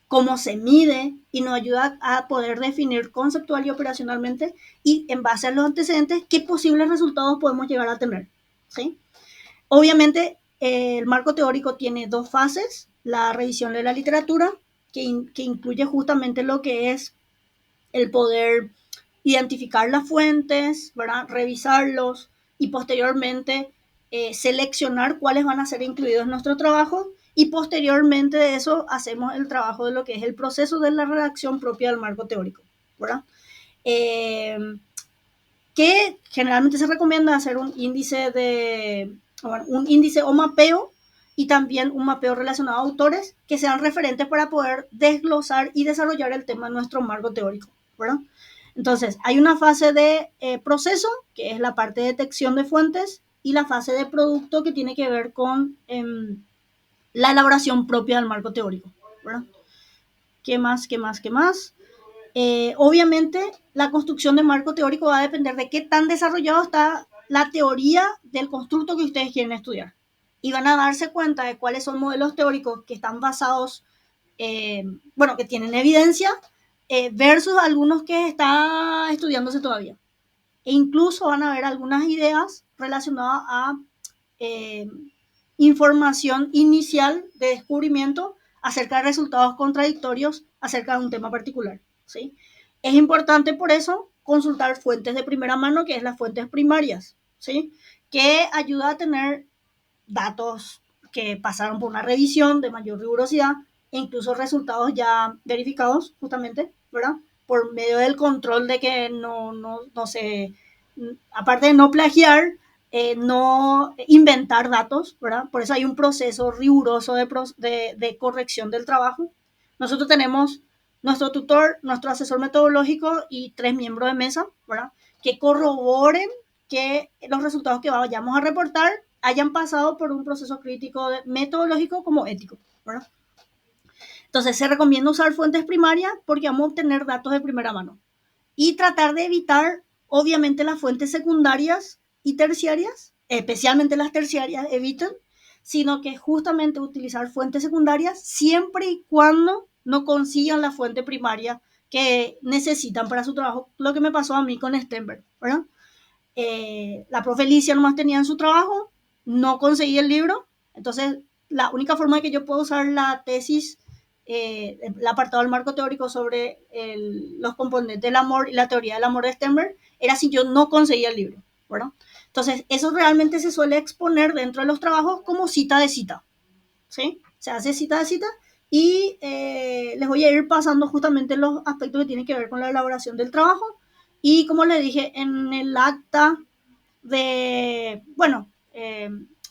cómo se mide y nos ayuda a poder definir conceptual y operacionalmente y en base a los antecedentes qué posibles resultados podemos llegar a tener, ¿sí? Obviamente, el marco teórico tiene dos fases, la revisión de la literatura, que incluye justamente lo que es el poder identificar las fuentes, ¿verdad? Revisarlos y posteriormente seleccionar cuáles van a ser incluidos en nuestro trabajo y posteriormente de eso hacemos el trabajo de lo que es el proceso de la redacción propia del marco teórico, ¿verdad? Que generalmente se recomienda hacer un índice o mapeo y también un mapeo relacionado a autores que sean referentes para poder desglosar y desarrollar el tema en nuestro marco teórico, ¿verdad? Entonces, hay una fase de proceso, que es la parte de detección de fuentes, y la fase de producto, que tiene que ver con la elaboración propia del marco teórico, ¿verdad? ¿Qué más? Obviamente, la construcción de marco teórico va a depender de qué tan desarrollado está la teoría del constructo que ustedes quieren estudiar. Y van a darse cuenta de cuáles son modelos teóricos que están basados, que tienen evidencia, versus algunos que están estudiándose todavía. E incluso van a haber algunas ideas relacionadas a información inicial de descubrimiento acerca de resultados contradictorios acerca de un tema particular, ¿sí? Es importante por eso consultar fuentes de primera mano, que es las fuentes primarias, ¿sí? Que ayuda a tener datos que pasaron por una revisión de mayor rigurosidad e incluso resultados ya verificados justamente, ¿verdad? Por medio del control de que no se, aparte de no plagiar, no inventar datos, ¿verdad? Por eso hay un proceso riguroso de corrección del trabajo. Nosotros tenemos nuestro tutor, nuestro asesor metodológico y 3 miembros de mesa, ¿verdad? Que corroboren que los resultados que vayamos a reportar hayan pasado por un proceso crítico metodológico como ético, ¿verdad? Entonces, se recomienda usar fuentes primarias porque vamos a obtener datos de primera mano y tratar de evitar, obviamente, las fuentes secundarias y terciarias, especialmente las terciarias, eviten, sino que justamente utilizar fuentes secundarias siempre y cuando no consigan la fuente primaria que necesitan para su trabajo, lo que me pasó a mí con Stenberg, ¿verdad? La profe Alicia nomás tenía en su trabajo, no conseguí el libro, entonces la única forma de que yo puedo usar la tesis, el apartado del marco teórico sobre los componentes del amor y la teoría del amor de Stenberg, era si yo no conseguía el libro, ¿verdad? Entonces, eso realmente se suele exponer dentro de los trabajos como cita de cita, ¿sí? Se hace cita de cita y les voy a ir pasando justamente los aspectos que tienen que ver con la elaboración del trabajo. Y como les dije, en el acta el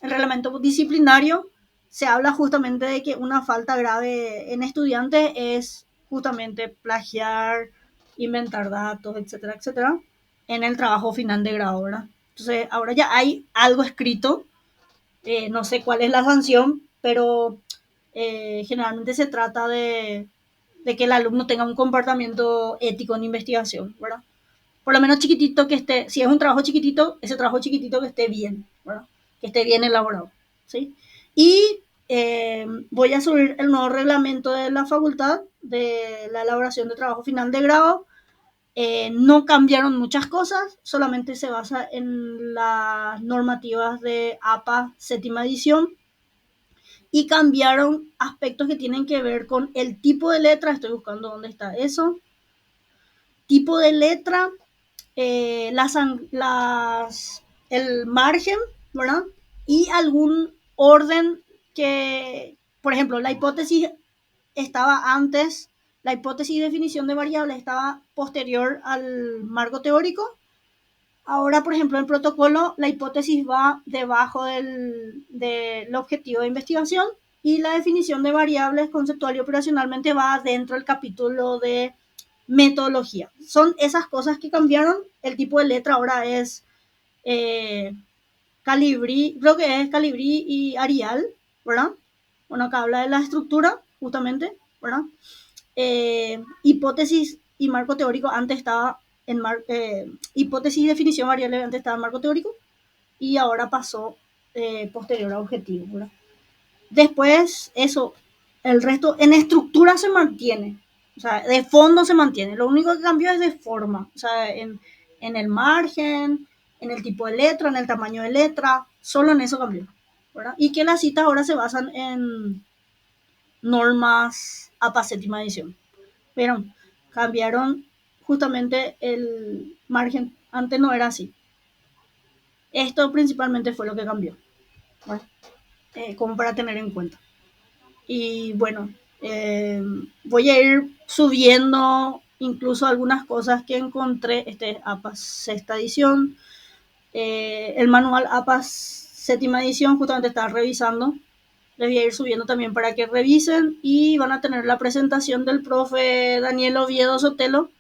reglamento disciplinario se habla justamente de que una falta grave en estudiantes es justamente plagiar, inventar datos, etcétera, etcétera, en el trabajo final de grado, ¿verdad? Entonces, ahora ya hay algo escrito, no sé cuál es la sanción, pero generalmente se trata de que el alumno tenga un comportamiento ético en investigación, ¿verdad? Por lo menos chiquitito que esté, si es un trabajo chiquitito, ese trabajo chiquitito que esté bien, ¿verdad? Que esté bien elaborado, ¿sí? Y voy a subir el nuevo reglamento de la facultad de la elaboración de trabajo final de grado. No cambiaron muchas cosas, solamente se basa en las normativas de APA séptima edición y cambiaron aspectos que tienen que ver con el tipo de letra. Estoy buscando dónde está eso. Tipo de letra, el margen, ¿verdad? Y algún orden que, por ejemplo, la hipótesis estaba antes, la hipótesis y definición de variables estaba posterior al marco teórico. Ahora, por ejemplo, en el protocolo, la hipótesis va debajo del objetivo de investigación y la definición de variables conceptual y operacionalmente va dentro del capítulo de metodología. Son esas cosas que cambiaron. El tipo de letra ahora es Calibri, creo que es Calibri y Arial, ¿verdad? Bueno, acá habla de la estructura, justamente, ¿verdad? Hipótesis y marco teórico antes estaba en hipótesis y definición variable antes estaba en marco teórico y ahora pasó posterior a objetivo, ¿verdad? Después, eso, el resto en estructura se mantiene, o sea, de fondo se mantiene. Lo único que cambió es de forma, o sea, en el margen, en el tipo de letra, en el tamaño de letra, solo en eso cambió, ¿verdad? Y que las citas ahora se basan en normas APA séptima edición. Pero cambiaron justamente el margen, antes no era así. Esto principalmente fue lo que cambió, ¿verdad? Como para tener en cuenta. Y bueno, voy a ir subiendo incluso algunas cosas que encontré. Este es APAS sexta edición. El manual APAS séptima edición justamente estaba revisando. Les voy a ir subiendo también para que revisen y van a tener la presentación del profe Daniel Oviedo Sotelo,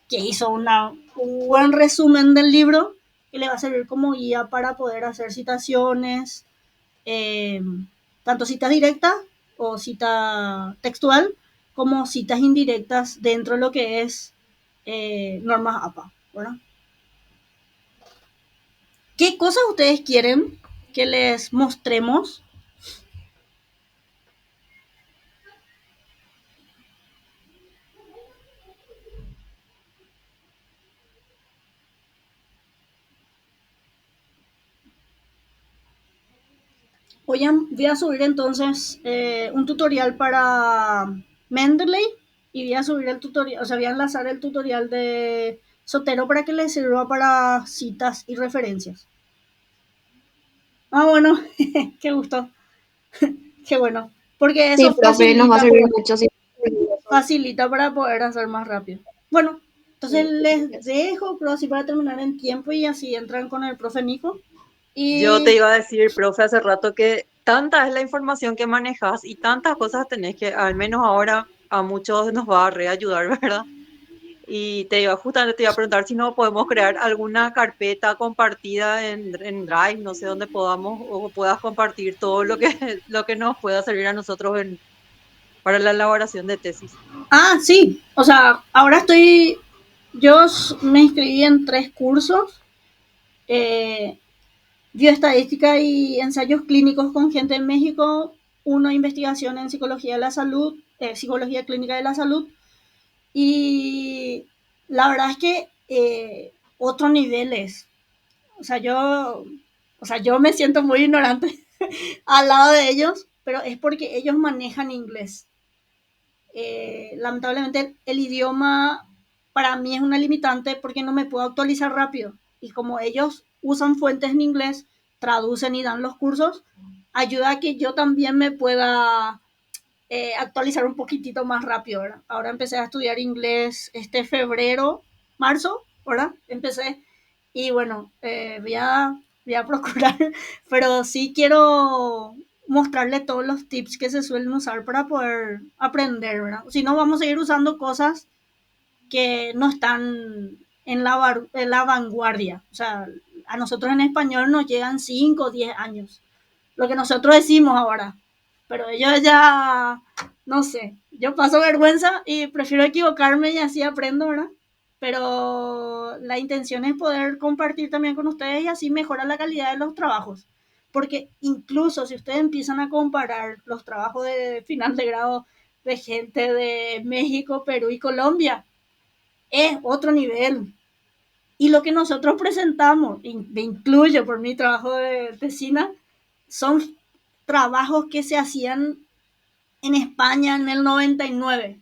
que hizo un buen resumen del libro que le va a servir como guía para poder hacer citaciones, eh, tanto citas directas o cita textual, como citas indirectas dentro de lo que es normas APA, ¿verdad? ¿Qué cosas ustedes quieren que les mostremos? Voy a subir entonces un tutorial para Mendeley y voy a subir el tutorial, o sea, voy a enlazar el tutorial de Sotero para que les sirva para citas y referencias. Ah, bueno, qué gusto, qué bueno, porque Sí, eso profe, nos va a facilita, servir mucho. Sí. facilita para poder hacer más rápido. Bueno, entonces les dejo, pero así para terminar en tiempo y así entran con el profe Nico. Yo te Y iba a decir, profe, hace rato que tanta es la información que manejas y tantas cosas tenés que, al menos ahora, a muchos nos va a reayudar, ¿verdad? Y justamente te iba a preguntar si no podemos crear alguna carpeta compartida en Drive, no sé dónde podamos o puedas compartir todo lo que, lo que nos pueda servir a nosotros para la elaboración de tesis. sí, o sea, ahora me inscribí en 3 cursos, eh, bioestadística y ensayos clínicos con gente en México, uno investigación en psicología de la salud, psicología clínica de la salud, y la verdad es que otro nivel es, o sea, yo me siento muy ignorante al lado de ellos, pero es porque ellos manejan inglés. Lamentablemente el idioma para mí es una limitante porque no me puedo actualizar rápido. Y como ellos usan fuentes en inglés, traducen y dan los cursos, ayuda a que yo también me pueda actualizar un poquitito más rápido, ¿verdad? Ahora empecé a estudiar inglés este febrero, marzo, ¿verdad? Empecé y bueno, voy a procurar, pero sí quiero mostrarle todos los tips que se suelen usar para poder aprender, ¿verdad? Si no, vamos a ir usando cosas que no están en la vanguardia. O sea, a nosotros en español nos llegan 5 o 10 años. Lo que nosotros decimos ahora. Pero ellos ya, no sé, yo paso vergüenza y prefiero equivocarme y así aprendo, ¿verdad? Pero la intención es poder compartir también con ustedes y así mejorar la calidad de los trabajos. Porque incluso si ustedes empiezan a comparar los trabajos de final de grado de gente de México, Perú y Colombia, es otro nivel. Y lo que nosotros presentamos, me incluyo por mi trabajo de tesina, son trabajos que se hacían en España en el 99.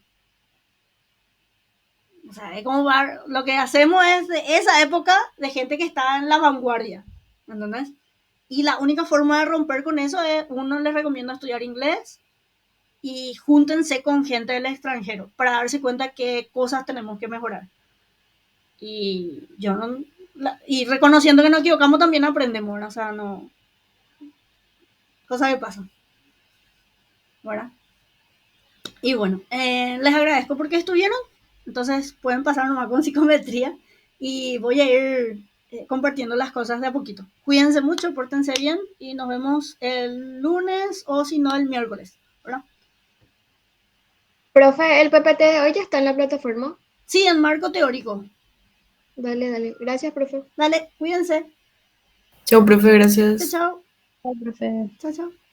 O sea, es como lo que hacemos es de esa época de gente que estaba en la vanguardia, ¿entendés? Y la única forma de romper con eso es, uno les recomienda estudiar inglés y júntense con gente del extranjero para darse cuenta qué cosas tenemos que mejorar. Y yo no, y reconociendo que nos equivocamos también aprendemos, ¿no? O sea, no, cosas que pasan, ¿verdad? Y bueno, les agradezco porque estuvieron, entonces pueden pasar nomás con psicometría y voy a ir compartiendo las cosas de a poquito. Cuídense mucho, pórtense bien y nos vemos el lunes o si no el miércoles, ¿verdad? Profe, ¿el PPT de hoy ya está en la plataforma? Sí, en marco teórico. Dale, dale. Gracias, profe. Dale, cuídense. Chao, profe, Chao, gracias. chao. Chao, profe. Chao, chao.